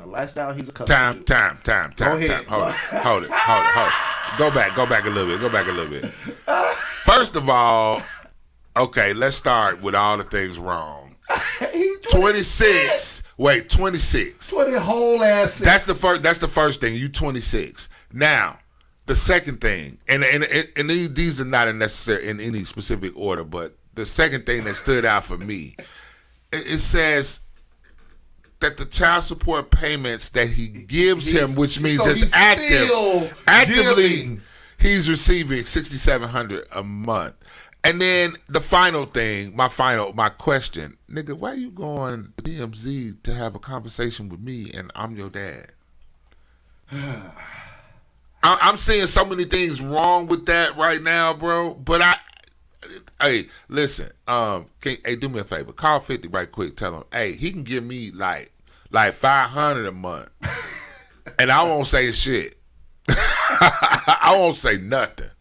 lifestyle he's accustomed to. Time. Hold it. Go back a little bit. First of all, okay, let's start with all the things wrong. 26. Wait, 26. 20 whole ass. That's the first thing. You 26. Now, the second thing, and these are not necessary in any specific order, but the second thing that stood out for me, it says that the child support payments that he gives him, which means it's actively he's receiving $6,700 a month. And then the final thing, my question, nigga, why you going to DMZ to have a conversation with me and I'm your dad? I'm seeing so many things wrong with that right now, bro. But hey, listen, do me a favor, call 50 right quick. Tell him, hey, he can give me like $500 a month, and I won't say shit. I won't say nothing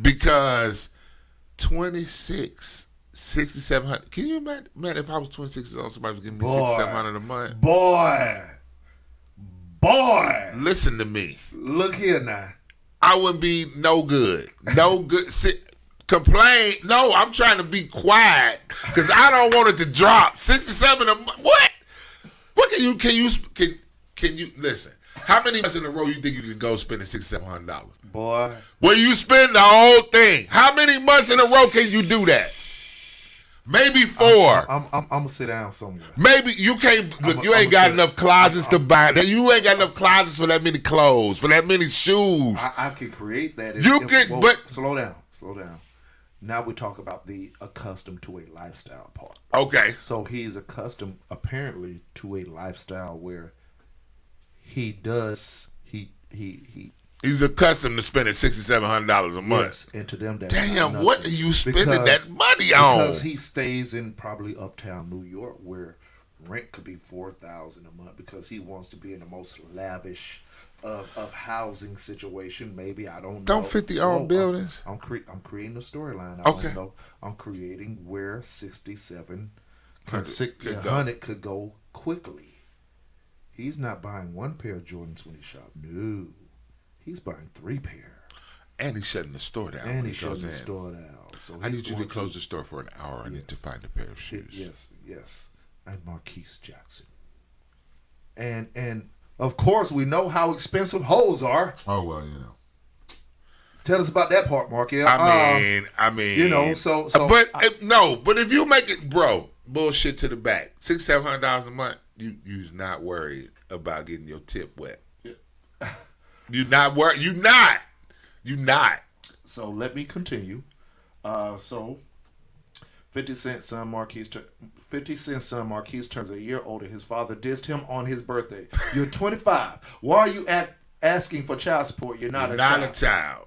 because 26, 6,700. Can you imagine, man? If I was 26 years old, somebody was giving me $6,700 a month. Boy, listen to me. Look here now. I wouldn't be no good. Complain. No, I'm trying to be quiet because I don't want it to drop. 67 a month. What? What can you listen? How many months in a row you think you can go spending $600-$700? Boy. Well, you spend the whole thing. How many months in a row can you do that? Maybe 4. I'm gonna sit down somewhere. Maybe you can't. Look, you ain't got enough closets to buy. You ain't got enough closets for that many clothes, for that many shoes. I could create that. But slow down. Now we talk about the accustomed to a lifestyle part. Okay. So he's accustomed, apparently, to a lifestyle where he does He's accustomed to spending $6,700 a month. Yes, and to them, that's damn. What are you spending that money on? Because he stays in probably uptown New York, where rent could be $4,000 a month, because he wants to be in the most lavish of housing situation. Maybe, I don't know. Don't 50 own buildings. I'm creating a storyline. Okay. I'm creating where 6,700 could go quickly. He's not buying one pair of Jordans when he shop. No. He's buying 3 pair. And he's shutting the store down. And he's shutting the store down. So I need you to close the store for an hour. I need to find a pair of shoes. Yes. And Marquise Jackson. And of course we know how expensive hoes are. Oh well, you know. Tell us about that part, Markel. I mean, you know, so but if you make it, bro, bullshit to the back, $600-$700 a month, you's not worried about getting your tip wet. Yeah. You're not worried. You're not. So let me continue. So 50 Cent's son Marquise turns a year older. His father dissed him on his birthday. You're 25. Why are you asking for child support? You're not a child.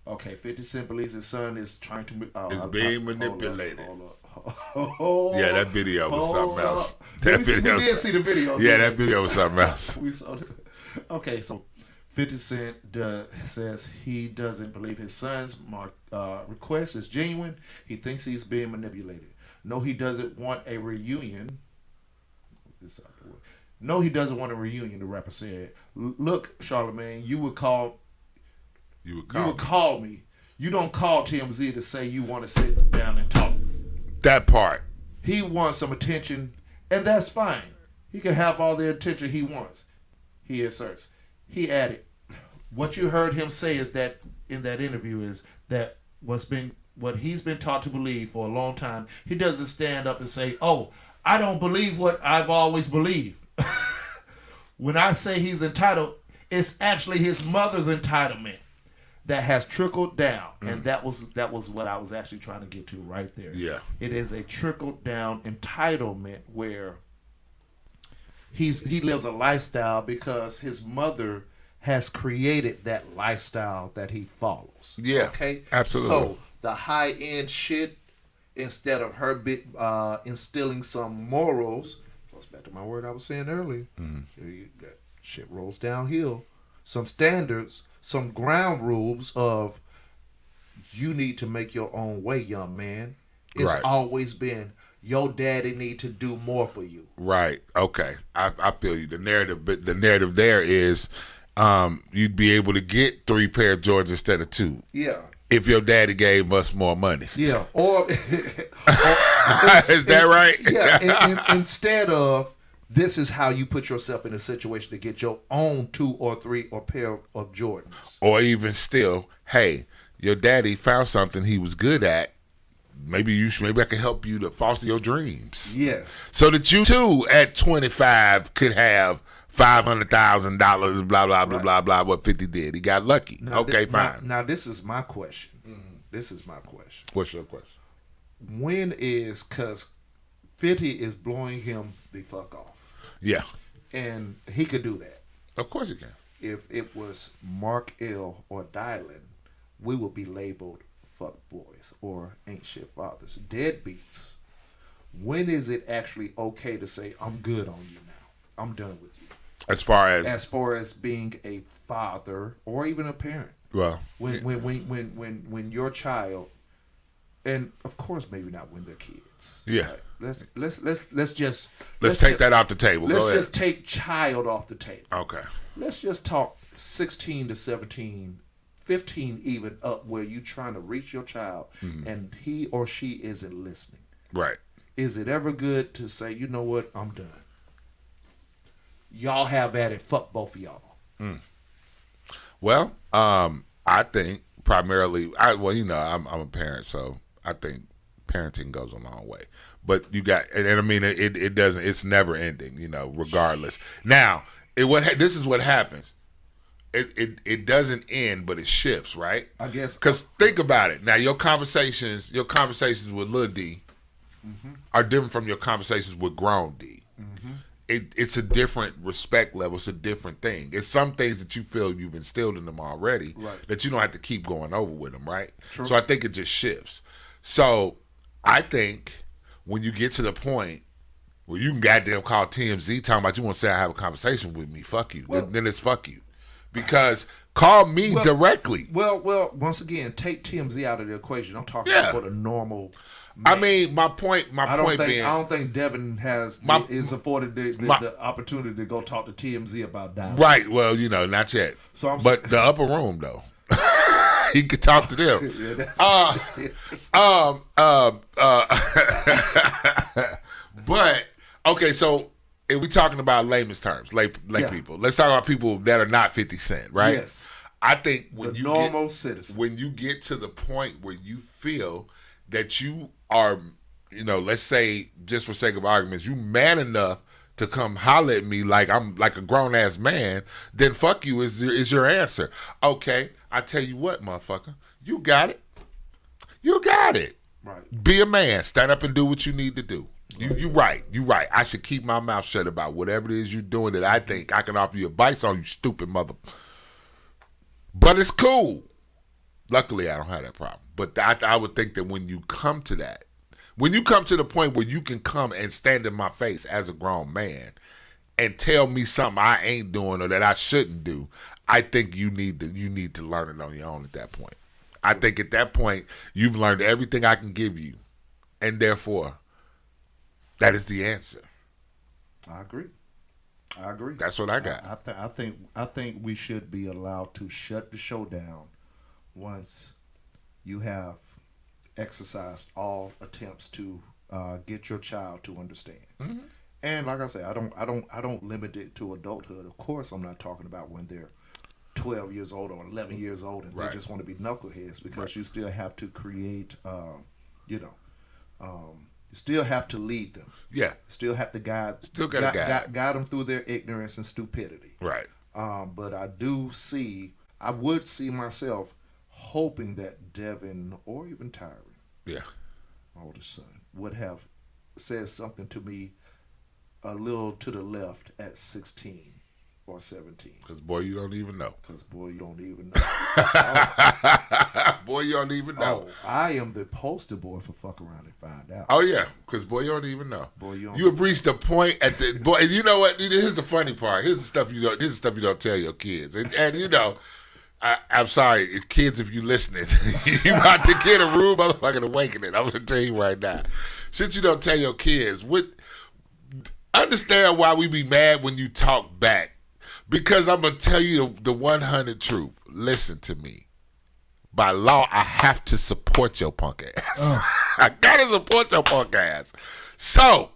Okay, 50 Cent believes his son is trying to... is being manipulated. Hold up. Yeah, that video was something else. We did see the video. Yeah, that video was something else. We saw it. Okay, so 50 Cent says he doesn't believe his son's request is genuine. He thinks he's being manipulated. No, he doesn't want a reunion. No, he doesn't want a reunion, the rapper said. Look, Charlamagne, you would call me. You don't call TMZ to say you want to sit down and talk. That part. He wants some attention, and that's fine. He can have all the attention he wants. He asserts. He added, what you heard him say is that in that interview is that what he's been taught to believe for a long time. He doesn't stand up and say, "Oh, I don't believe what I've always believed." When I say he's entitled, it's actually his mother's entitlement that has trickled down, and that was what I was actually trying to get to right there. Yeah, it is a trickled down entitlement where he lives a lifestyle because his mother has created that lifestyle that he follows. Yeah, okay, absolutely. So the high end shit, instead of her instilling some morals, goes back to my word I was saying earlier. That shit rolls downhill. Some standards, some ground rules of you need to make your own way, young man. It's always been your daddy need to do more for you. Right. Okay. I feel you. The narrative there is you'd be able to get 3 pair of Jordans instead of 2. Yeah. If your daddy gave us more money. Yeah. Or is that right? Yeah. Instead of this is how you put yourself in a situation to get your own 2 or 3 or pair of Jordans. Or even still, hey, your daddy found something he was good at. Maybe I can help you to foster your dreams. Yes. So that you too at 25 could have $500,000, blah, blah, blah, blah, blah, what 50 did. He got lucky. Now, fine. Now this is my question. This is my question. What's your question? Because 50 is blowing him the fuck off. Yeah. And he could do that. Of course he can. If it was Mark L. or Dylan, we would be labeled fuck boys or ain't shit fathers, deadbeats. When is it actually okay to say, I'm good on you now? I'm done with you. As far as being a father or even a parent. Well, when your child, and of course maybe not when they're kids. Yeah. Right? Let's take that off the table. Let's just take child off the table. Okay. Let's just talk 16 to 17, 15 even up, where you trying to reach your child and he or she isn't listening. Right. Is it ever good to say, you know what, I'm done? Y'all have at it. Fuck both of y'all. Well, I think primarily, I'm a parent, so I think parenting goes a long way. But you got, and I mean, it doesn't, it's never ending, regardless. Now, this is what happens. It doesn't end, but it shifts, right? I guess. Because think about it. Now, your conversations with Lil D are different from your conversations with grown D. It's a different respect level. It's a different thing. It's some things that you feel you've instilled in them already that you don't have to keep going over with them, right? True. So I think it just shifts. So I think when you get to the point where you can goddamn call TMZ talking about you want to say I have a conversation with me, fuck you. Well, then it's fuck you. Because call me directly. Well, once again, take TMZ out of the equation. I'm talking about a normal man. I mean, my point I don't think Devin is afforded the opportunity to go talk to TMZ about that. Right. Well, not yet. But the upper room though. He could talk to them. But okay, so if we're talking about layman's terms, lay people. Let's talk about people that are not 50 Cent, right? Yes. I think when citizen. When you get to the point where you feel that you are, let's say, just for sake of arguments, you man enough to come holler at me like I'm like a grown ass man, then fuck you is your answer. Okay, I tell you what, motherfucker, you got it. You got it. Right. Be a man. Stand up and do what you need to do. You right. You right. I should keep my mouth shut about whatever it is you're doing that I think I can offer you advice on, you stupid mother. But it's cool. Luckily, I don't have that problem. But I would think that when you come to that, when you come to the point where you can come and stand in my face as a grown man and tell me something I ain't doing or that I shouldn't do, I think you need to learn it on your own at that point. I think at that point, you've learned everything I can give you. And therefore, that is the answer. I agree. I agree. That's what I got. I think we should be allowed to shut the show down once you have exercised all attempts to get your child to understand. Mm-hmm. And like I said, I don't limit it to adulthood. Of course, I'm not talking about when they're 12 years old or 11 years old and they just want to be knuckleheads, because you still have to create, you still have to lead them. Yeah. Still have to guide them through their ignorance and stupidity. Right. But I would see myself hoping that Devin or even Tyron, oldest son, would have said something to me a little to the left at 16 or 17. Because, boy, you don't even know. Boy, you don't even know. I am the poster boy for fuck around and find out. Oh, yeah. Because, boy, you don't even know. You have reached a point at the... Boy, and you know what? Here's the funny part. Here's the stuff you don't tell your kids. And you know... I'm sorry, kids, if you listening, you about to get a rude motherfucking awakening. I'm going to tell you right now. Since you don't tell your kids, understand why we be mad when you talk back. Because I'm going to tell you the 100 truth. Listen to me. By law, I have to support your punk ass. I got to support your punk ass. So,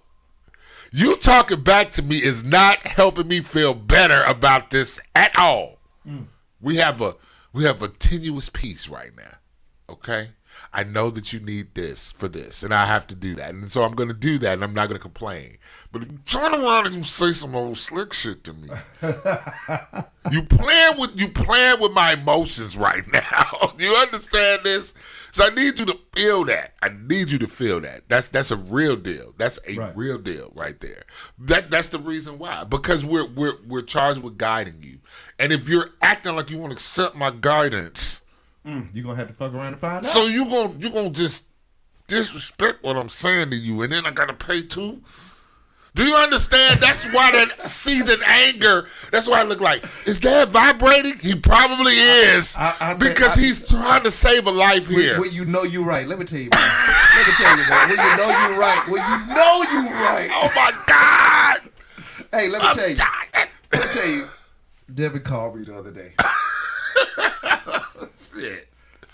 you talking back to me is not helping me feel better about this at all. We have a tenuous peace right now, okay? I know that you need this for this, and I have to do that, and so I'm going to do that, and I'm not going to complain. But if you turn around and you say some old slick shit to me, you playing with my emotions right now. You understand this? So I need you to feel that. That's a real deal. That's a real deal right there. That's the reason why. Because we're charged with guiding you. And if you're acting like you want to accept my guidance, you're gonna have to fuck around and find out. So you're gonna just disrespect what I'm saying to you, and then I gotta pay too? Do you understand? That's why that seething anger, that's why I look like, is Dad vibrating? He probably is. Because he's trying to save a life here. When you know you're right. Let me tell you, man. Man. When you know you're right. Oh, my God. Hey, let me tell you. Devin called me the other day. Shit.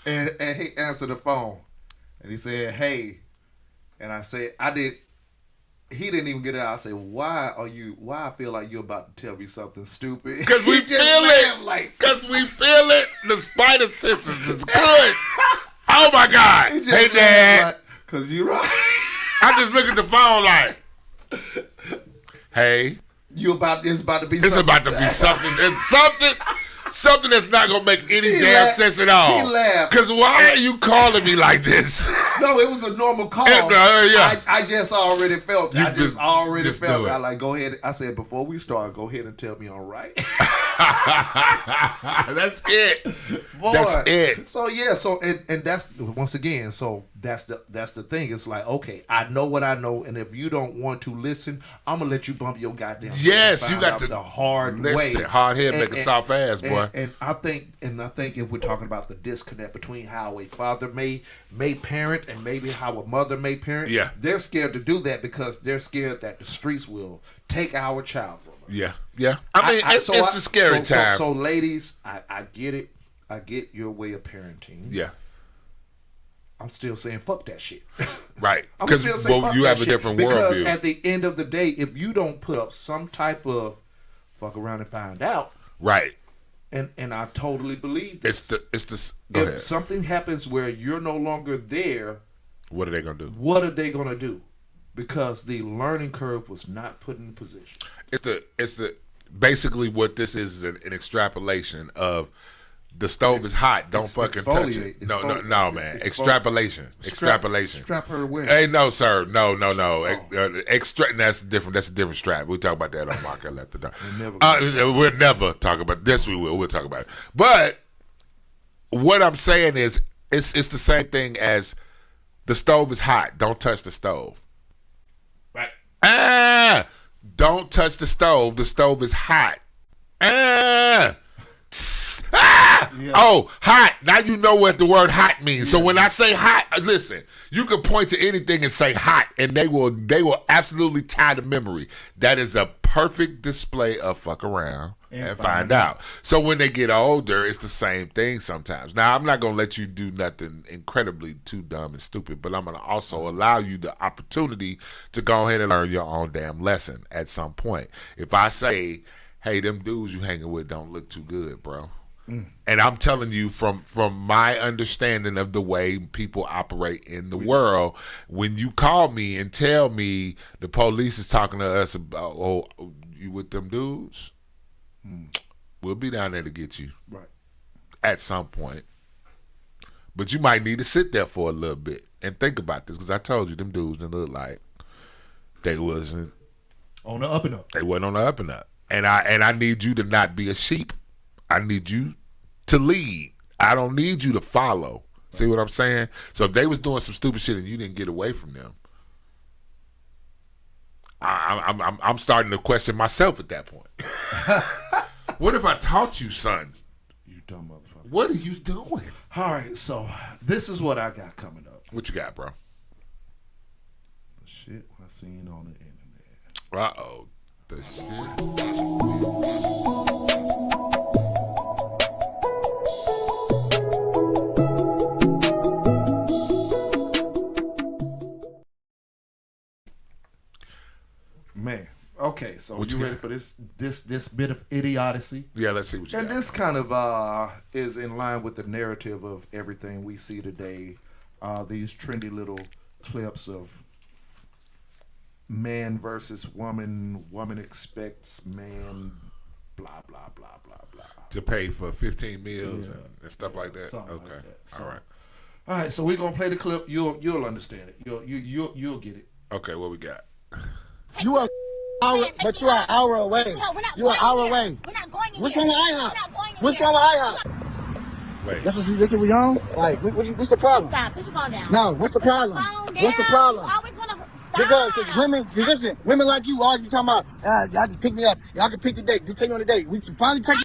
And he answered the phone. And he said, hey. And I said, he didn't even get it out. I said, why I feel like you're about to tell me something stupid? Because we feel it. Because we feel it. The spider senses is good. Oh, my God. Hey, Dad. Because you're right. I just look at the phone like, hey. It's about to be something. It's about to be something. It's something that's not going to make any sense at all. He laughed. Because why are you calling me like this? No, it was a normal call. I just already felt it. I just felt it. I like, go ahead. I said, before we start, go ahead and tell me I'm right. That's it. Boy. That's it. So, yeah. So, and that's, once again, so that's the thing. It's like, okay, I know what I know. And if you don't want to listen, I'm going to let you bump your goddamn yes, you got to the hard way. Hard head make a soft ass, boy. And I think if we're talking about the disconnect between how a father may parent and maybe how a mother may parent, they're scared to do that because they're scared that the streets will take our child from us. Yeah. I mean, it's a scary time. So ladies, I get it. I get your way of parenting. Yeah. I'm still saying fuck that shit. Right. I'm still saying fuck you that have shit a different because worldview. at the end of the day, if you don't put up some type of fuck around and find out, right. And I totally believe this. Go ahead. If something happens where you're no longer there, what are they going to do? Because the learning curve was not put in position. It's basically what this is an extrapolation of the stove is hot. Don't fucking touch it. No, man. Extrapolation. Strap her away. Hey, no, sir. No. That's different. That's a different strap. We'll talk about that on Mark. I left the door. We'll never talk about this. We will. We'll talk about it. But what I'm saying is, it's the same thing as the stove is hot. Don't touch the stove. Right. Don't touch the stove. The stove is hot. Yeah. Oh, hot. Now you know what the word hot means. So when I say hot, listen, you can point to anything and say hot, and they will absolutely tie the memory. That is a perfect display of fuck around and find out. So when they get older, it's the same thing sometimes. Now, I'm not going to let you do nothing incredibly too dumb and stupid, but I'm going to also allow you the opportunity to go ahead and learn your own damn lesson at some point. If I say, hey, them dudes you hanging with don't look too good, bro. And I'm telling you from my understanding of the way people operate in the world, when you call me and tell me the police is talking to us about, oh, you with them dudes, we'll be down there to get you. Right. At some point. But you might need to sit there for a little bit and think about this, because I told you them dudes didn't look like they wasn't on the up and up. They wasn't on the up and up. And I need you to not be a sheep. I need you to lead. I don't need you to follow. See what I'm saying? So if they was doing some stupid shit and you didn't get away from them, I'm starting to question myself at that point. What if I taught you, son? You dumb motherfucker. What are you doing? All right, so this is what I got coming up. What you got, bro? The shit I seen on the internet. Uh-oh. The shit. Man, okay, so what you ready for this bit of idiocy? Yeah, let's see what you got. And this bro. kind of is in line with the narrative of everything we see today. These trendy little clips of man versus woman, woman expects man, blah, blah, blah, blah, blah. To pay for 15 meals and stuff like that? Something okay. Like that. So, all right, so we're going to play the clip. You'll understand it. You'll get it. Okay, what we got? You are hour, but you are an hour away. You are an hour away. We're not going What's wrong with IHOP? What's wrong with IHOP? Wait. This is we on? Like, what's the problem? Stop. Put your phone down. No, what's the problem? What's the problem? I always want to stop. Because women, listen, women like you always be talking about, y'all just pick me up. Y'all can pick the date. Just take me on a date. We can finally take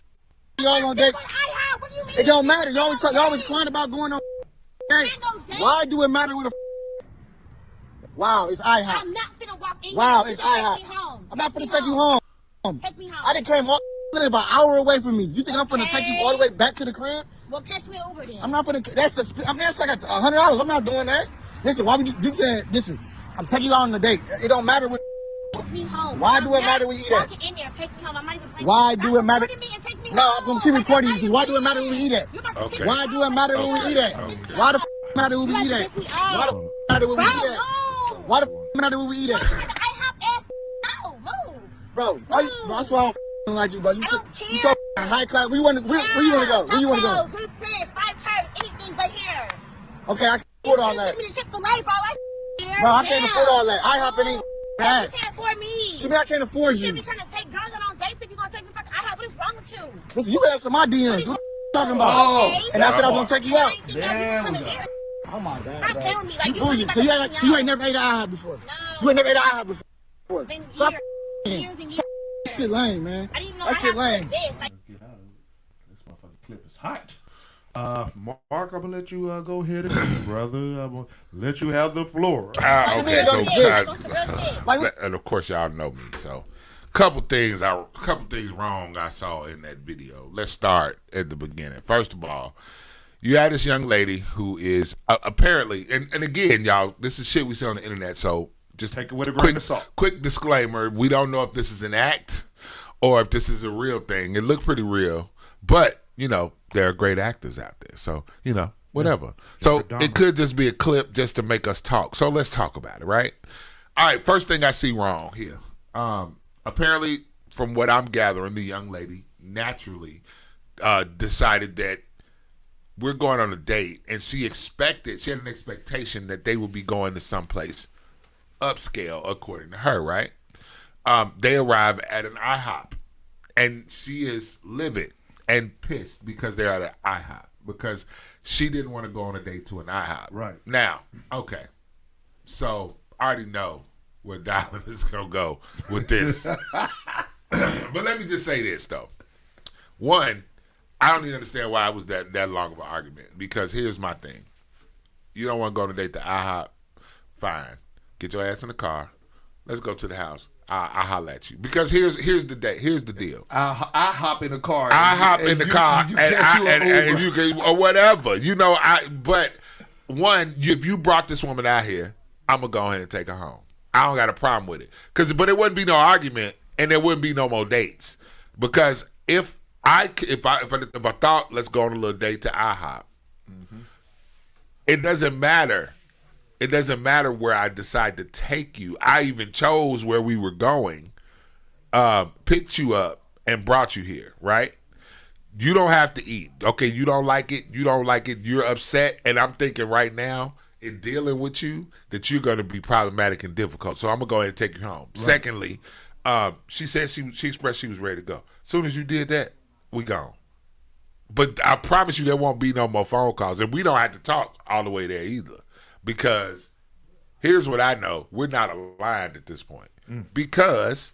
y'all on dates. What do you mean? It don't matter. You always crying about going on dates. Why do it matter with a Wow, it's IHOP. I'm not gonna walk in. Wow, it's IHOP. I'm not gonna take you home. Take me home. I done came all about an hour away from me. You think I'm gonna take you all the way back to the crib? Well, catch me over then. I'm not gonna. That's like $100. I'm not doing that. Listen, why would you saying? Listen, I'm taking you out on a date. It don't matter what. Take me home. Why do it matter when you eat at? Walk in there, take me home. I'm not even playing. Why do it matter? Take me no, home. I'm gonna keep recording you because why do it matter when we eat at? Okay. Why do it matter when we eat at? Why the matter when we eat at? Why the matter when we eat at? Why the matter when we eat at? Bro, that's why I don't like you, bro. You so high class. Where you want to go? Where you want to go? Blue Chris, Five Church, anything but here. Okay, I can't afford all that. Take me to Chick-fil-A, bro. Bro, I can't afford all that. IHOP ain't bad. You can't afford me. She mean I can't afford you. You should be trying to take girls out on dates if you're gonna take me fucking IHOP. What is wrong with you? Listen, you can answer my DMs. What you talking about? Okay. And I said I was gonna take you out. Damn. Oh my God. Stop playing with me. Like, You bougie. So you ain't never ate an IHOP before. No. You ain't never ate an IHOP before. Been Stop. years and years. That shit lame, man. I didn't even know that shit lame. exists. Like, Get out of it. This motherfucking clip is hot. Mark, I'm gonna let you go ahead and brother. I'm gonna let you have the floor. Okay, Like, and of course y'all know me. So, couple things wrong I saw in that video. Let's start at the beginning. First of all, you had this young lady who is apparently, and again, y'all, this is shit we see on the internet. So just take it with a grain of salt. Quick disclaimer: we don't know if this is an act or if this is a real thing. It looked pretty real, but you know there are great actors out there, so you know whatever. So it could just be a clip just to make us talk. So let's talk about it, right? All right. First thing I see wrong here. Apparently, from what I'm gathering, the young lady naturally decided that we're going on a date, and she had an expectation that they would be going to someplace upscale, according to her, right? They arrive at an IHOP, and she is livid and pissed because they're at an IHOP, because she didn't want to go on a date to an IHOP. Right. Now, okay, so I already know where Dylan is going to go with this. But let me just say this, though. One, I don't even understand why it was that long of an argument. Because here's my thing: you don't want to go on a date to IHOP, fine. Get your ass in the car. Let's go to the house. I'll holler at you. Because here's the deal. I hop in the car. I hop in the car and you can, or whatever. But one, if you brought this woman out here, I'm gonna go ahead and take her home. I don't got a problem with it. But it wouldn't be no argument and there wouldn't be no more dates. Because if I thought let's go on a little date to IHOP, it doesn't matter. It doesn't matter where I decide to take you. I even chose where we were going, picked you up, and brought you here, right? You don't have to eat. Okay, you don't like it. You don't like it. You're upset. And I'm thinking right now, in dealing with you, that you're going to be problematic and difficult. So I'm going to go ahead and take you home. Right. Secondly, she said she expressed she was ready to go. As soon as you did that, we gone. But I promise you there won't be no more phone calls. And we don't have to talk all the way there either. Because here's what I know. We're not aligned at this point. Because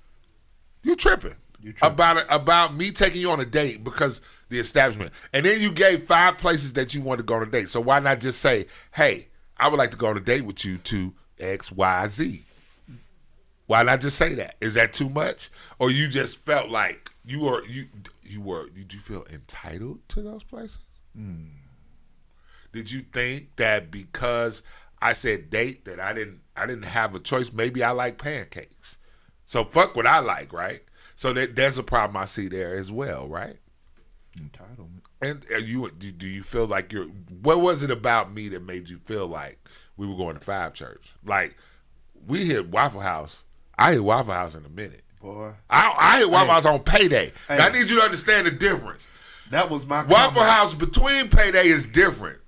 you're tripping. About me taking you on a date because the establishment. And then you gave 5 places that you wanted to go on a date. So why not just say, hey, I would like to go on a date with you to X, Y, Z. Why not just say that? Is that too much? Or you just felt like did you feel entitled to those places? Did you think that because I said date that I didn't have a choice? Maybe I like pancakes. So fuck what I like, right? So there's a problem I see there as well, right? Entitlement. And do you feel like what was it about me that made you feel like we were going to Five Church? Like, we hit Waffle House. I hit Waffle House in a minute. Boy. I hit Waffle House on payday. Now, I need you to understand the difference. That was my Waffle House between payday is different.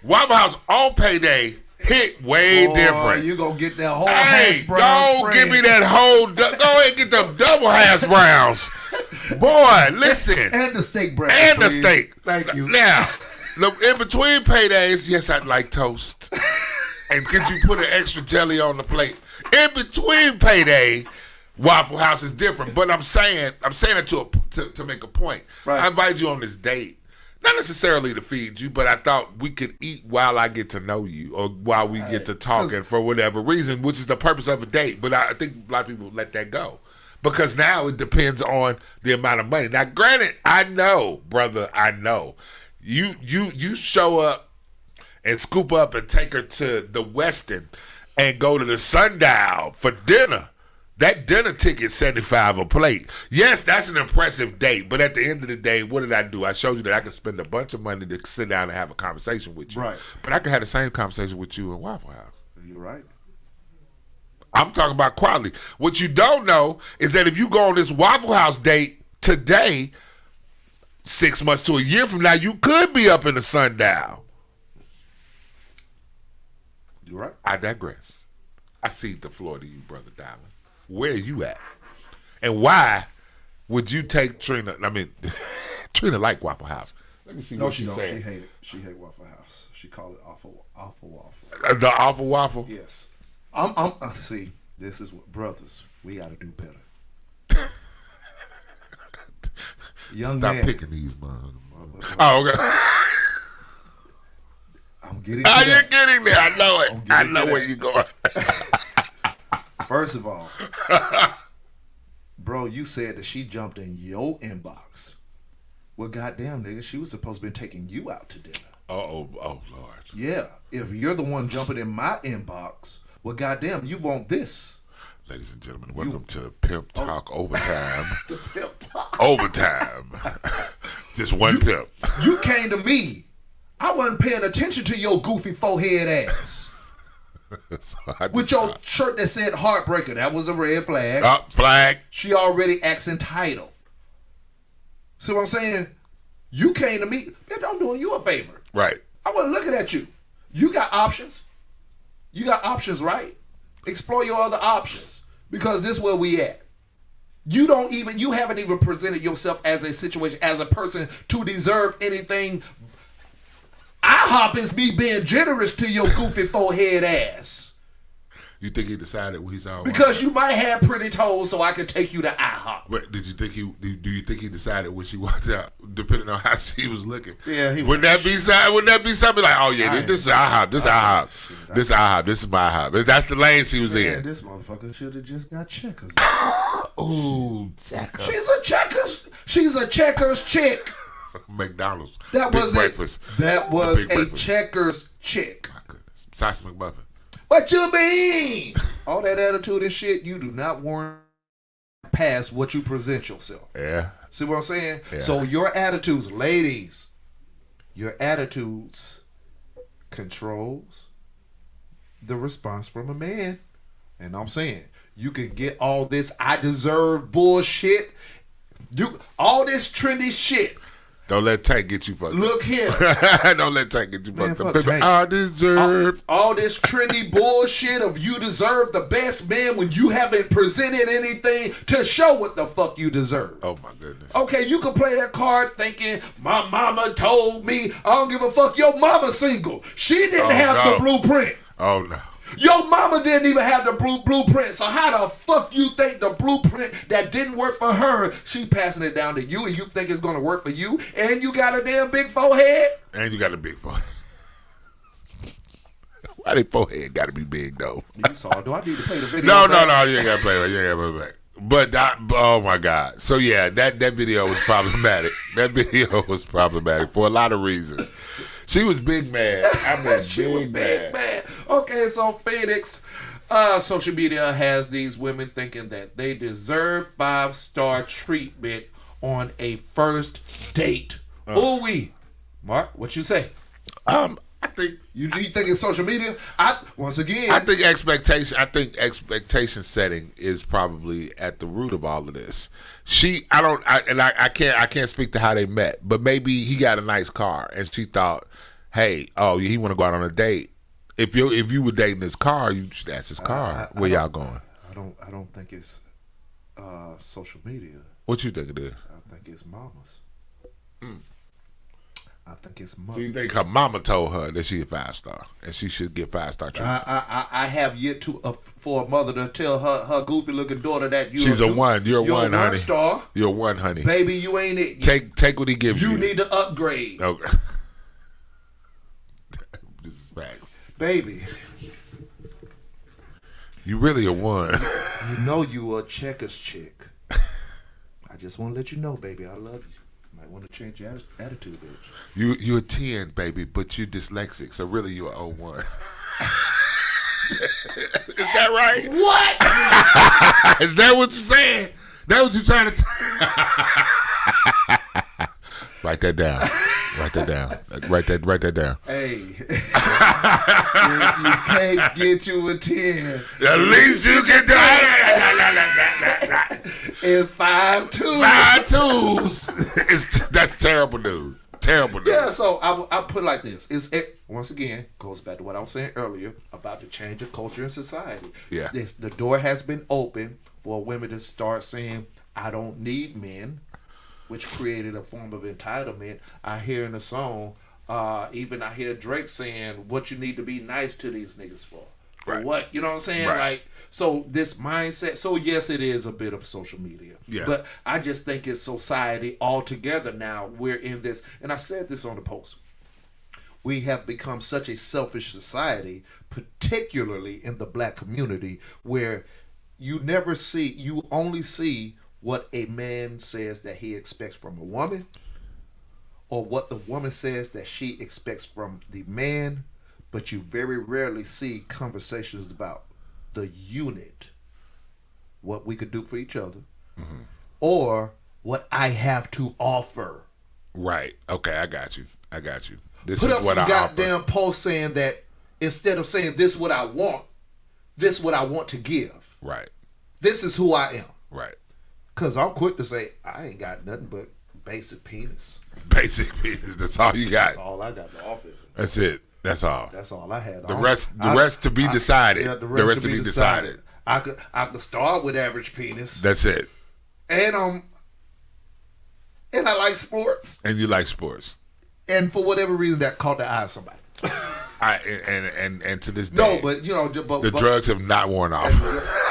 Waffle House on payday hit way different. You gonna get that whole hash brown don't give me that whole. Go ahead and get them double hash browns, boy. Listen, and the steak bread and please. the steak. Thank you. Now, in between paydays, yes, I'd like toast. And could you put an extra jelly on the plate? In between payday, Waffle House is different. But I'm saying it to make a point. Right. I invited you on this date. Not necessarily to feed you, but I thought we could eat while I get to know you or while we get to talking for whatever reason, which is the purpose of a date. But I think a lot of people let that go because now it depends on the amount of money. Now, granted, I know, brother, I know. You show up and scoop up and take her to the Westin and go to the Sundial for dinner. That dinner ticket's $75 a plate. Yes, that's an impressive date, but at the end of the day, what did I do? I showed you that I could spend a bunch of money to sit down and have a conversation with you. Right. But I could have the same conversation with you in Waffle House. You're right. I'm talking about quality. What you don't know is that if you go on this Waffle House date today, 6 months to a year from now, you could be up in the Sundial. You're right. I digress. I cede the floor to you, Brother Diamond. Where are you at? And why would you take Trina? I mean, Trina like Waffle House. Let me see what she's saying. She hate it. She hate Waffle House. She call it awful waffle. The awful waffle? Yes. I'm see, this is what, brothers, we got to do better. Young Stop man. picking these mugs. Oh, okay. I'm getting you're getting there. I know it. I know where you're going. First of all, bro, you said that she jumped in your inbox. Well, goddamn, nigga, she was supposed to be taking you out to dinner. Oh, Lord. Yeah, if you're the one jumping in my inbox, well, goddamn, you want this. Ladies and gentlemen, welcome to Pimp Talk Overtime. The Pimp Talk. Overtime. Just one pimp. You came to me. I wasn't paying attention to your goofy forehead ass. So with your shirt that said Heartbreaker. That was a red flag. Flag. She already acts entitled. See what I'm saying? You came to me. Bitch, I'm doing you a favor. Right. I wasn't looking at you. You got options. You got options, right? Explore your other options. Because this is where we at. You haven't even presented yourself as a situation, as a person to deserve anything. IHOP is me being generous to your goofy forehead ass. You think he decided when he saw her? Because you might have pretty toes, so I could take you to IHOP. But did you think do you think he decided when she walked out, depending on how she was looking? Yeah, Wouldn't that be something like, oh yeah, this is IHOP, this is IHOP, this is IHOP, this is my IHOP. That's the lane she was in. This motherfucker should have just got checkers. Ooh, checkers. She's a checkers chick. McDonald's. That big was breakfast. That was Big a breakfast. checkers chick. My goodness, Sausage McMuffin. What you mean? All that attitude and shit, you do not warrant past what you present yourself. Yeah. See what I'm saying? Yeah. So your attitudes, ladies, your attitudes controls the response from a man. And I'm saying, you can get all this I deserve bullshit. All this trendy shit. Don't let Tank get you fucked up. Look here. Don't let Tank get you fucked up. fuck Baby, Tank. I deserve. All this trendy bullshit of you deserve the best man when you haven't presented anything to show what the fuck you deserve. Oh my goodness. Okay, you can play that card thinking, my mama told me. I don't give a fuck. Your mama single. She didn't have the blueprint. Oh no. Your mama didn't even have the blueprint. So how the fuck you think the blueprint that didn't work for her, she passing it down to you and you think it's going to work for you? And you got a damn big forehead? And you got a big forehead. Why they forehead got to be big though? You saw. Do I need to play the video? No, you ain't got to play it. You ain't got to play it back. But oh my God. So yeah, that video was problematic. That video was problematic for a lot of reasons. She was big mad. I mean, big mad. Okay, so Phoenix, social media has these women thinking that they deserve 5-star treatment on a first date. Ooh-wee. Mark, what you say? I think you think it's social media? I think expectation setting is probably at the root of all of this. I can't speak to how they met, but maybe he got a nice car and she thought, hey, he want to go out on a date. If you were dating his car, you should ask his car where y'all going. I don't think it's social media. What you think it is? I think it's mamas. I think it's mama. So you think her mama told her that she's a 5-star and she should get 5-star treatment? I have yet to for a mother to tell her goofy looking daughter that she's a 1. You're a 1, honey. Star. You're a 1, honey. Baby, you ain't it. Take what he gives you. You need to upgrade. Okay. This is facts. Baby. You really a 1. You know you a checkers chick. I just want to let you know, baby, I love you. Might want to change your attitude, bitch. You a 10, baby, but you dyslexic, so really you a 01. Is that right? What? Is that what you're saying? That what you trying to Write that down. Write that down. Write that down. Hey. If you can't get you a 10. At least you can do It's 5 2s. 5 2s. That's terrible news. Terrible news. Yeah, so I put it like this. Once again, goes back to what I was saying earlier about the change of culture in society. Yeah. The door has been open for women to start saying, I don't need men, which created a form of entitlement. I hear in the song, even I hear Drake saying, what you need to be nice to these niggas for. Right. What? You know what I'm saying? Right. Like, so this mindset, so yes, it is a bit of social media. Yeah. But I just think it's society altogether now. We're in this, and I said this on the post. We have become such a selfish society, particularly in the black community, where you only see what a man says that he expects from a woman, or what the woman says that she expects from the man, but you very rarely see conversations about the unit, what we could do for each other, or what I have to offer. Right. Okay, I got you. This Put is up what some I goddamn offer. post saying that instead of saying this what I want, this what I want to give. Right. This is who I am. Right. Because I'm quick to say, I ain't got nothing but basic penis. Basic penis. That's all you got. That's all I got to offer. That's it. That's all. That's all I had. The rest to be decided. Yeah, the rest to be decided. I could start with average penis. That's it. And I like sports. And you like sports. And for whatever reason, that caught the eye of somebody. And to this day, No, but you know, the drugs have not worn off.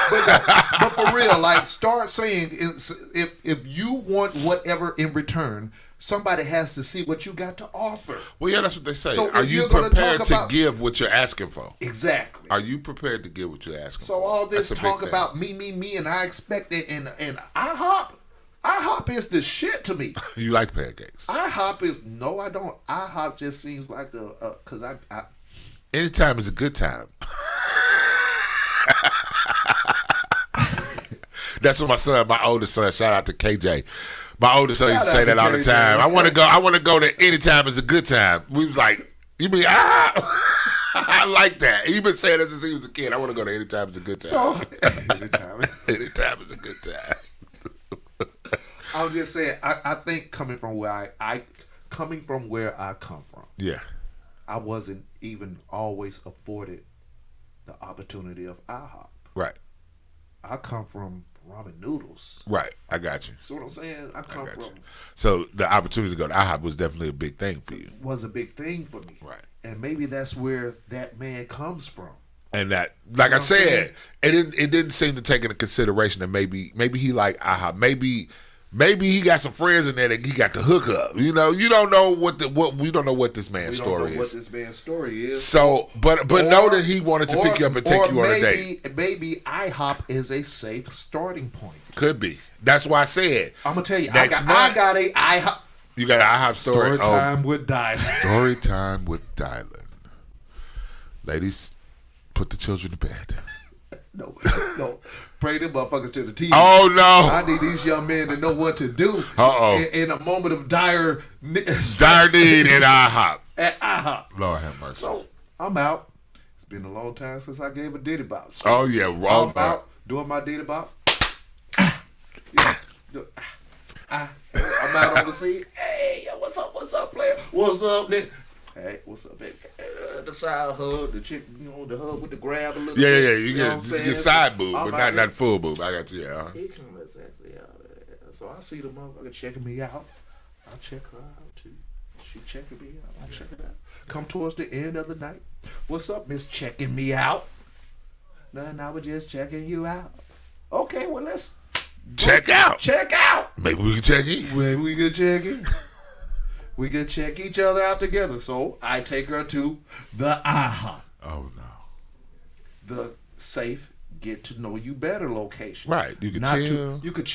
but for real, like, start saying if you want whatever in return, somebody has to see what you got to offer. Well, yeah, that's what they say. So are if you you're gonna prepared talk to about- give what you're asking for? Exactly. Are you prepared to give what you're asking for? So all this That's a big talk thing. about me, and I expect it, and IHOP is the shit to me. You like pancakes? IHOP is no, I don't. IHOP just seems like because I Anytime is a good time. That's what my oldest son. Shout out to KJ. My oldest son used to say that all the time. I want to go to anytime is a good time. We was like, you mean I like that. He been saying that since he was a kid. I want to go to anytime is a good time. So anytime is a good time. I'm just saying. I think coming from where I come from. Yeah. I wasn't even always afforded the opportunity of IHOP. Right. I come from ramen noodles. Right. I got you. See what I'm saying? I come from. So the opportunity to go to IHOP was definitely a big thing for you. Was a big thing for me. Right. And maybe that's where that man comes from. And that, like I said, it didn't seem to take into consideration that maybe he like IHOP. Maybe he got some friends in there that he got to hook up. You know, you don't know we don't know what this man's story is. What this man's story is. So, but know that he wanted to pick you up and take you on a date. Maybe IHOP is a safe starting point. Could be. That's why I said. I'm gonna tell you. I got a IHOP. You got an IHOP story. Story time with Dylan. Story time with Dylan. Ladies, put the children to bed. No. Bring them motherfuckers to the TV. Oh, no. I need these young men to know what to do in a moment of dire need at IHOP. At IHOP. Lord have mercy. So, I'm out. It's been a long time since I gave a ditty bop. So oh, yeah. I'm out doing my ditty bop. I'm out on the scene. Hey, yo, what's up, player? What's up, nigga? Hey, what's up, baby? The side hug, the chick, the hug with the grab a little bit. Yeah. You know get side boob, but not full boob. I got you, yeah. He kind of sexy out there. So I see the motherfucker checking me out. I check her out, too. She checking me out. I check her out. Come towards the end of the night. What's up, Miss Checking Me Out? Nothing, I was just checking you out. Okay, well, let's check out. Check out. Maybe we can check in. Maybe we can check in. We could check each other out together. So I take her to the IHOP. Oh, no. The safe, get to know you better location. Right. You could chill. You could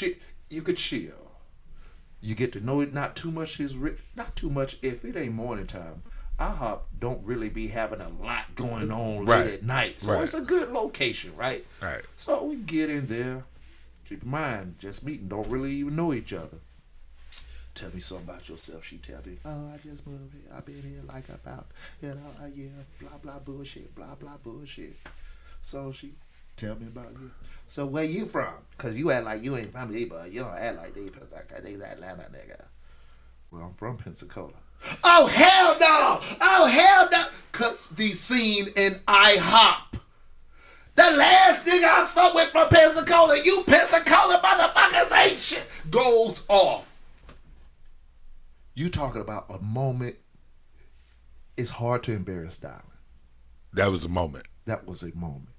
chill. You get to know it. Not too much not too much if it ain't morning time. IHOP don't really be having a lot going on late at night. So it's a good location, right? Right. So we get in there. Keep in mind, just meeting, don't really even know each other. Tell me something about yourself. She tell me, oh, I just moved here. I've been here like about, blah, blah, bullshit, blah, blah, bullshit. So she tell me about you. So where you from? Because you act like you ain't from here, but you don't act like they's Atlanta nigga. Well, I'm from Pensacola. Oh, hell no! Oh, hell no! Cuts the scene in IHOP. The last nigga I fuck with from Pensacola, you Pensacola motherfuckers ain't shit, goes off. You talking about a moment. It's hard to embarrass, darling. That was a moment. That was a moment.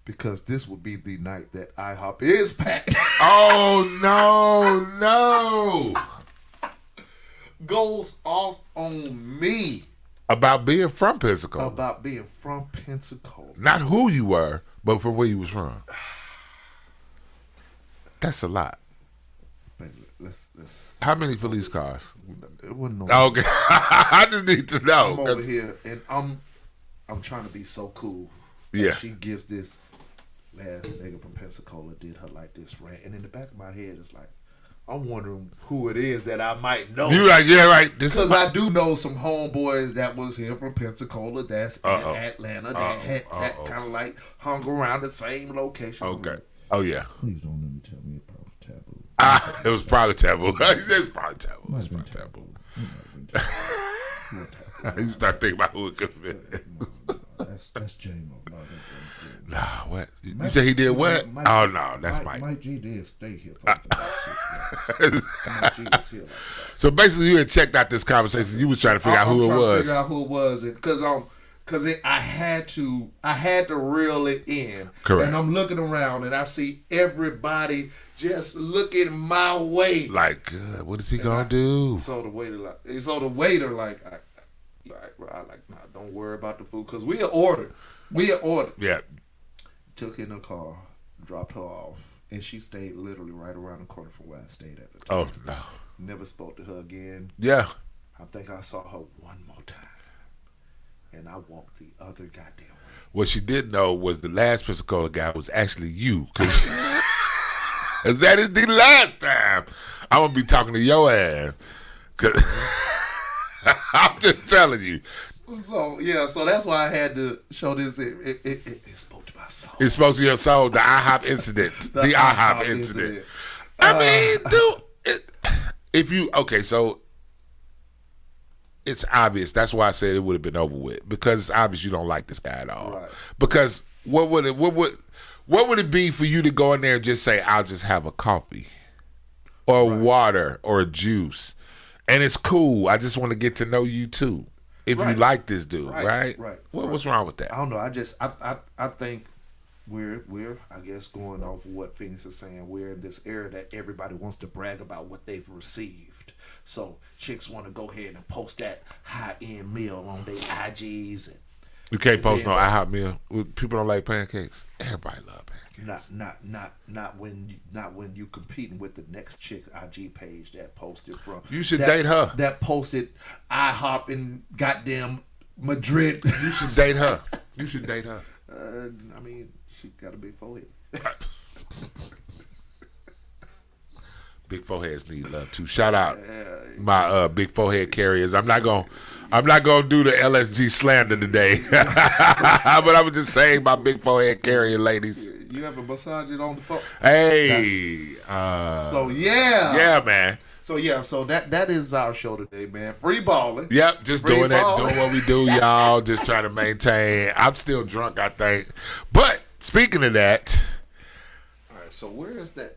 Because this would be the night that IHOP is packed. Oh, no. Goes off on me. About being from Pensacola. About being from Pensacola. Not who you were, but from where you was from. That's a lot. Let's. How many police cars? It wasn't no. Okay, I just need to know. I'm over here and I'm trying to be so cool. Yeah. She gives this last nigga from Pensacola did her like this rant, and in the back of my head it's like, I'm wondering who it is that I might know. You like, yeah, right. Because I do know some homeboys that was here from Pensacola. That's in Atlanta. That kind of like hung around the same location. Okay. Oh yeah. Please don't let me tell me it probably taboo. It was probably taboo. It's probably taboo. It's probably taboo. You start thinking about who it could have been. That's J-Mo. Nah, what? You said he did what? Oh no, that's Mike. Mike G did stay here for like about 6 months. Mike G was here like that. So basically, you had checked out this conversation. You was trying to figure out who it was. Figure out who it was, because I had to reel it in. Correct. And I'm looking around and I see everybody just looking my way. Like, what is he gonna do? So the waiter like, nah, don't worry about the food, because we had ordered. Yeah. Took her in the car, dropped her off, and she stayed literally right around the corner from where I stayed at the time. Oh no. Never spoke to her again. Yeah. I think I saw her one more time, and I walked the other goddamn way. What she did know was the last Pensacola guy was actually you, because that is the last time I'm gonna be talking to your ass. 'Cause I'm just telling you. So that's why I had to show this. It spoke to my soul. It spoke to your soul. The IHOP incident. the IHOP incident. I mean, dude. So it's obvious. That's why I said it would have been over with, because it's obvious you don't like this guy at all. Right. Because what would it be for you to go in there and just say, "I'll just have a coffee, or water, or a juice," and it's cool. I just want to get to know you too. If you like this dude, right? What's wrong with that? I don't know. I think we're I guess going off of what Phoenix is saying. We're in this era that everybody wants to brag about what they've received. So chicks want to go ahead and post that high-end meal on their IGs. And you can't post no IHOP meal. People don't like pancakes. Everybody love pancakes. Not when you competing with the next chick IG page that posted from. You should date her. That posted IHOP in goddamn Madrid. You should date her. You should date her. I mean, she got a big forehead. Big foreheads need love too. Shout out my big forehead carriers. I'm not gonna do the LSG slander today, but I was just saying my big forehead carrier ladies. You have a massage it on the phone. Hey, yeah, man. So that is our show today, man. Free balling. Yep, just doing what we do, y'all. Just trying to maintain. I'm still drunk, I think. But speaking of that, all right. So where is that?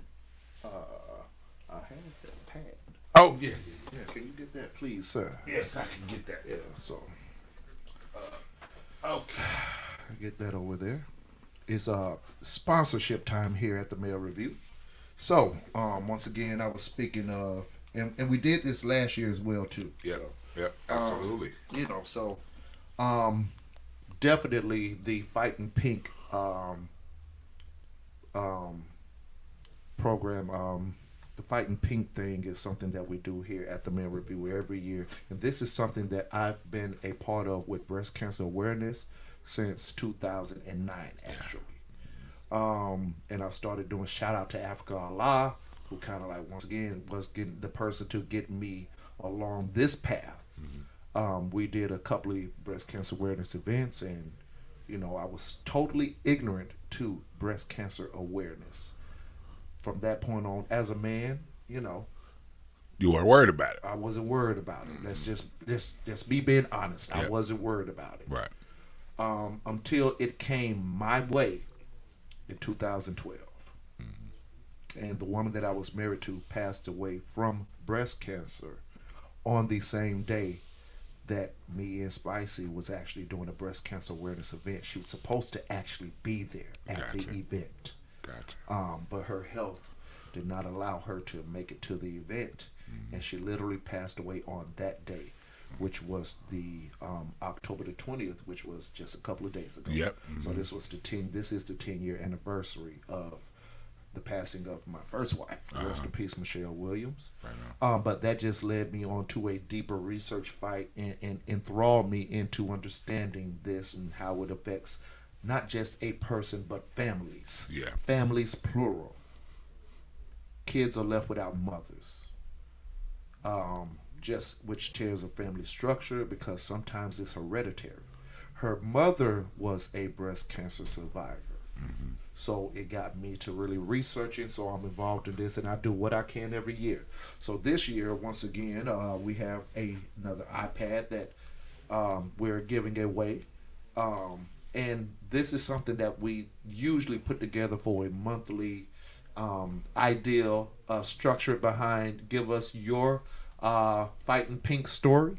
I have that pad. Oh yeah. Can you get that, please, sir? Yes, I can get that. Yeah. So, okay, get that over there. It's sponsorship time here at the Mail Review. So, once again, I was speaking of, and we did this last year as well too. Yeah, so, absolutely. Definitely the Fighting Pink program. The Fighting Pink thing is something that we do here at the Mail Review every year, and this is something that I've been a part of with breast cancer awareness since 2009, actually. And I started doing shout out to Africa Allah, who kind of like once again was getting the person to get me along this path. Mm-hmm. We did a couple of breast cancer awareness events, and I was totally ignorant to breast cancer awareness. From that point on, as a man, you weren't worried about it. I wasn't worried about it. That's just me being honest. Yeah. I wasn't worried about it. Right. Until it came my way in 2012. Mm-hmm. And the woman that I was married to passed away from breast cancer on the same day that me and Spicy was actually doing a breast cancer awareness event. She was supposed to actually be there at the event. Gotcha. But her health did not allow her to make it to the event, and she literally passed away on that day, which was the October the 20th, which was just a couple of days ago. Yep. Mm-hmm. So this is the 10-year anniversary of the passing of my first wife. Rest in peace, Michelle Williams. Right. But that just led me on to a deeper research fight and enthralled me into understanding this and how it affects not just a person, but families. Yeah. Families, plural. Kids are left without mothers. Which tears a family structure because sometimes it's hereditary. Her mother was a breast cancer survivor. Mm-hmm. So it got me to really researching. So I'm involved in this, and I do what I can every year. So this year, once again, we have another iPad that we're giving away. And this is something that we usually put together for a monthly ideal structure behind. Give us your Fighting Pink story.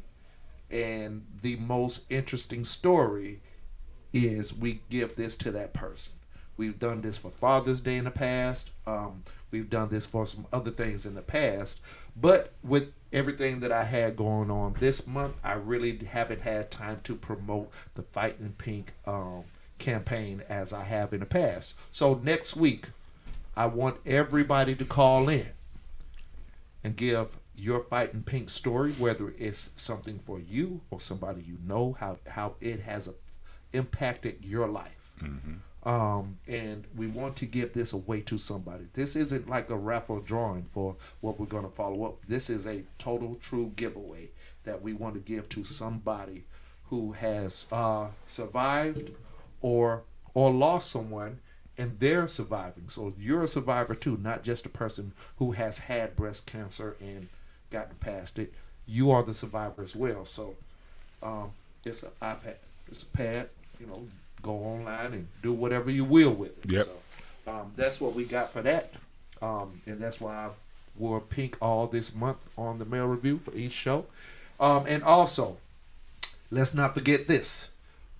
And the most interesting story is we give this to that person. We've done this for Father's Day in the past. We've done this for some other things in the past. But with everything that I had going on this month, I really haven't had time to promote the Fighting Pink campaign as I have in the past. So next week, I want everybody to call in and give your Fighting Pink story, whether it's something for you or somebody you know, how it has impacted your life. And we want to give this away to somebody. This isn't like a raffle drawing for what we're going to follow up. This is a total true giveaway that we want to give to somebody who has survived or lost someone, and they're surviving. So you're a survivor too, not just a person who has had breast cancer and gotten past it. You are the survivor as well. So it's an iPad, it's a pad, go online and do whatever you will with it. Yep. So that's what we got for that. And that's why I wore pink all this month on the mail review for each show. And also, let's not forget this,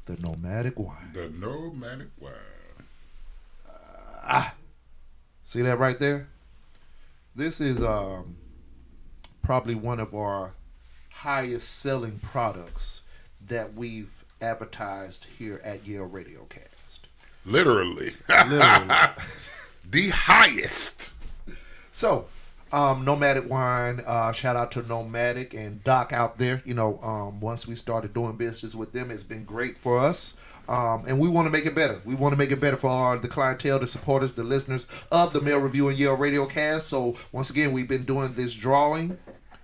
the nomadic wine. The nomadic wine. See that right there? This is probably one of our highest selling products that we've advertised here at YALE Radiocast. Literally. The highest. So, Nomadic Wine, shout out to Nomadic and Doc out there. Once we started doing business with them, it's been great for us. And we want to make it better. We want to make it better for the clientele, the supporters, the listeners of the Mail Review and YALE Radiocast. So, once again, we've been doing this drawing,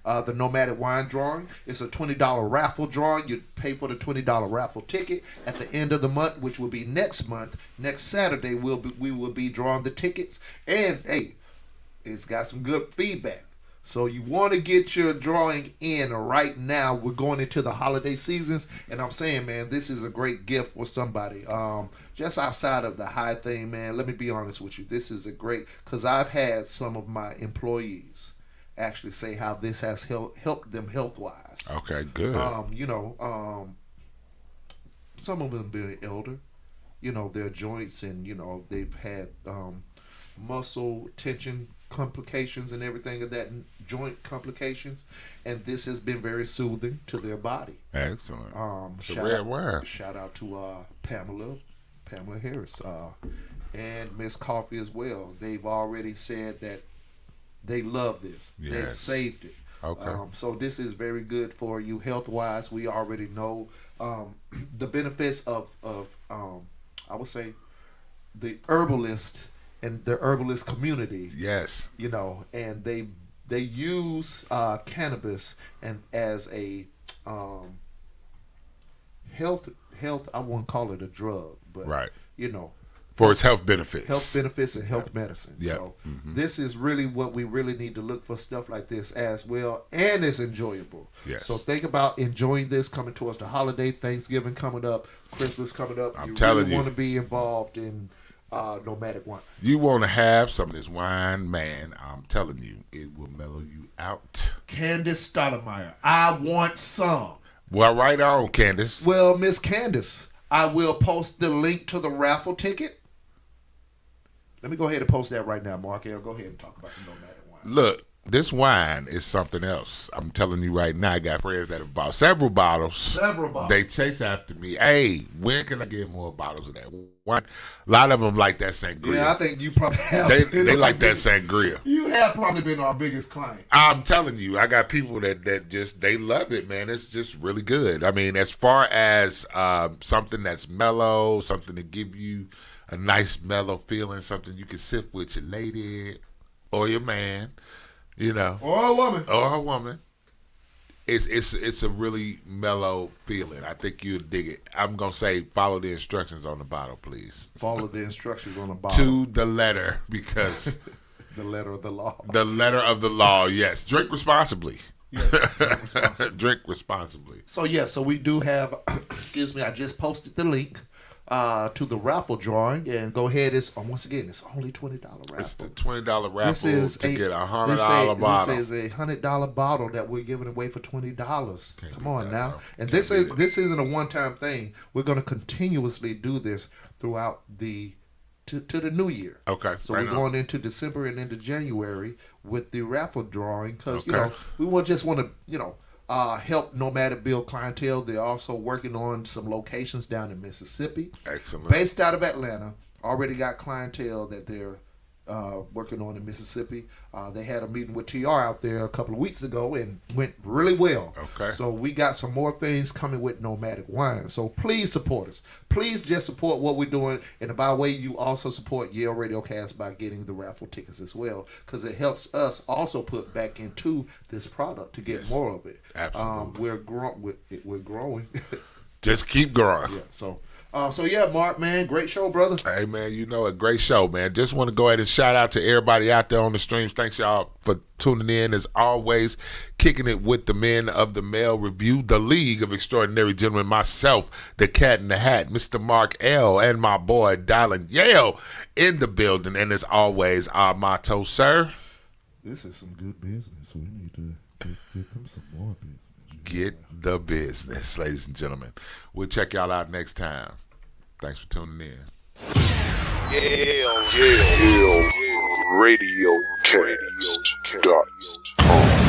the Nomadic Wine drawing. It's a $20 raffle drawing. You pay for the $20 raffle ticket at the end of the month, which will be next month. Next Saturday, we will be drawing the tickets. And, hey, it's got some good feedback. So you want to get your drawing in right now. We're going into the holiday seasons, and I'm saying, man, this is a great gift for somebody. Just outside of the high thing, man, let me be honest with you. This is a great, because I've had some of my employees actually say how this has helped them health-wise. Okay, good. Some of them being elder, their joints, and, they've had muscle tension complications and everything of that, joint complications, and this has been very soothing to their body. Excellent. It's a rare wine. Shout out to Pamela Harris, and Miss Coffee as well. They've already said that they love this. Yes. They've saved it. Okay. So this is very good for you health-wise. We already know the benefits of I would say the herbalist and the herbalist community. Yes. And they use cannabis and as a health. I wouldn't call it a drug, but right. For its health benefits. Health benefits and health medicine. Yep. So this is really what we really need to look for, stuff like this as well. And it's enjoyable. Yes. So think about enjoying this coming towards the holiday, Thanksgiving coming up, Christmas coming up. I'm telling you. want to be involved in Nomadic Wine. You want to have some of this wine, man, I'm telling you, it will mellow you out. Candace Stoudemire, I want some. Well, right on, Candace. Well, Miss Candace, I will post the link to the raffle ticket. Let me go ahead and post that right now, Mark. Go ahead and talk about the Nomadic Wine. Look, this wine is something else. I'm telling you right now, I got friends that have bought several bottles. They chase after me. Hey, when can I get more bottles of that wine? A lot of them like that sangria. Yeah, I think you probably have. They like that sangria. You have probably been our biggest client. I'm telling you, I got people that just, they love it, man. It's just really good. I mean, as far as something that's mellow, something to give you a nice mellow feeling, something you can sip with your lady or your man, or a woman. It's a really mellow feeling. I think you'll dig it. I'm gonna say follow the instructions on the bottle, please. Follow the instructions on the bottle to the letter, because the letter of the law. The letter of the law. Yes, drink responsibly. Yes, drink responsibly. Drink responsibly. So we do have. Excuse me, I just posted the link to the raffle drawing and go ahead. It's once again, it's only $20 raffle. It's the $20 raffle This is to get a $100 bottle. This is a $100 bottle that we're giving away for $20. Come on now, bro. and this isn't a one-time thing. We're going to continuously do this throughout the to the new year. Okay, so right we're on. going into December and into January with the raffle drawing because Okay. we just want to help Nomadic build clientele. They're also working on some locations down in Mississippi. Excellent. Based out of Atlanta, already got clientele that they're working on in Mississippi. They had a meeting with TR out there a couple of weeks ago and went really well. Okay. So we got some more things coming with Nomadic Wine. So please support us. Please just support what we're doing. And by the way, you also support YALE Radiocast by getting the raffle tickets as well, because it helps us also put back into this product to get more of it. Absolutely. We're growing. Just keep growing. Yeah. So yeah, Mark, man, great show, brother. Hey, man, a great show, man. Just want to go ahead and shout out to everybody out there on the streams. Thanks, y'all, for tuning in. As always, kicking it with the men of the Male Review, the League of Extraordinary Gentlemen, myself, the Cat in the Hat, Mr. Mark L., and my boy, Ballin YALE, in the building. And as always, our motto, sir. This is some good business. We need to get them some more business. Get the business, ladies and gentlemen. We'll check y'all out next time. Thanks for tuning in. YALE Radiocast.com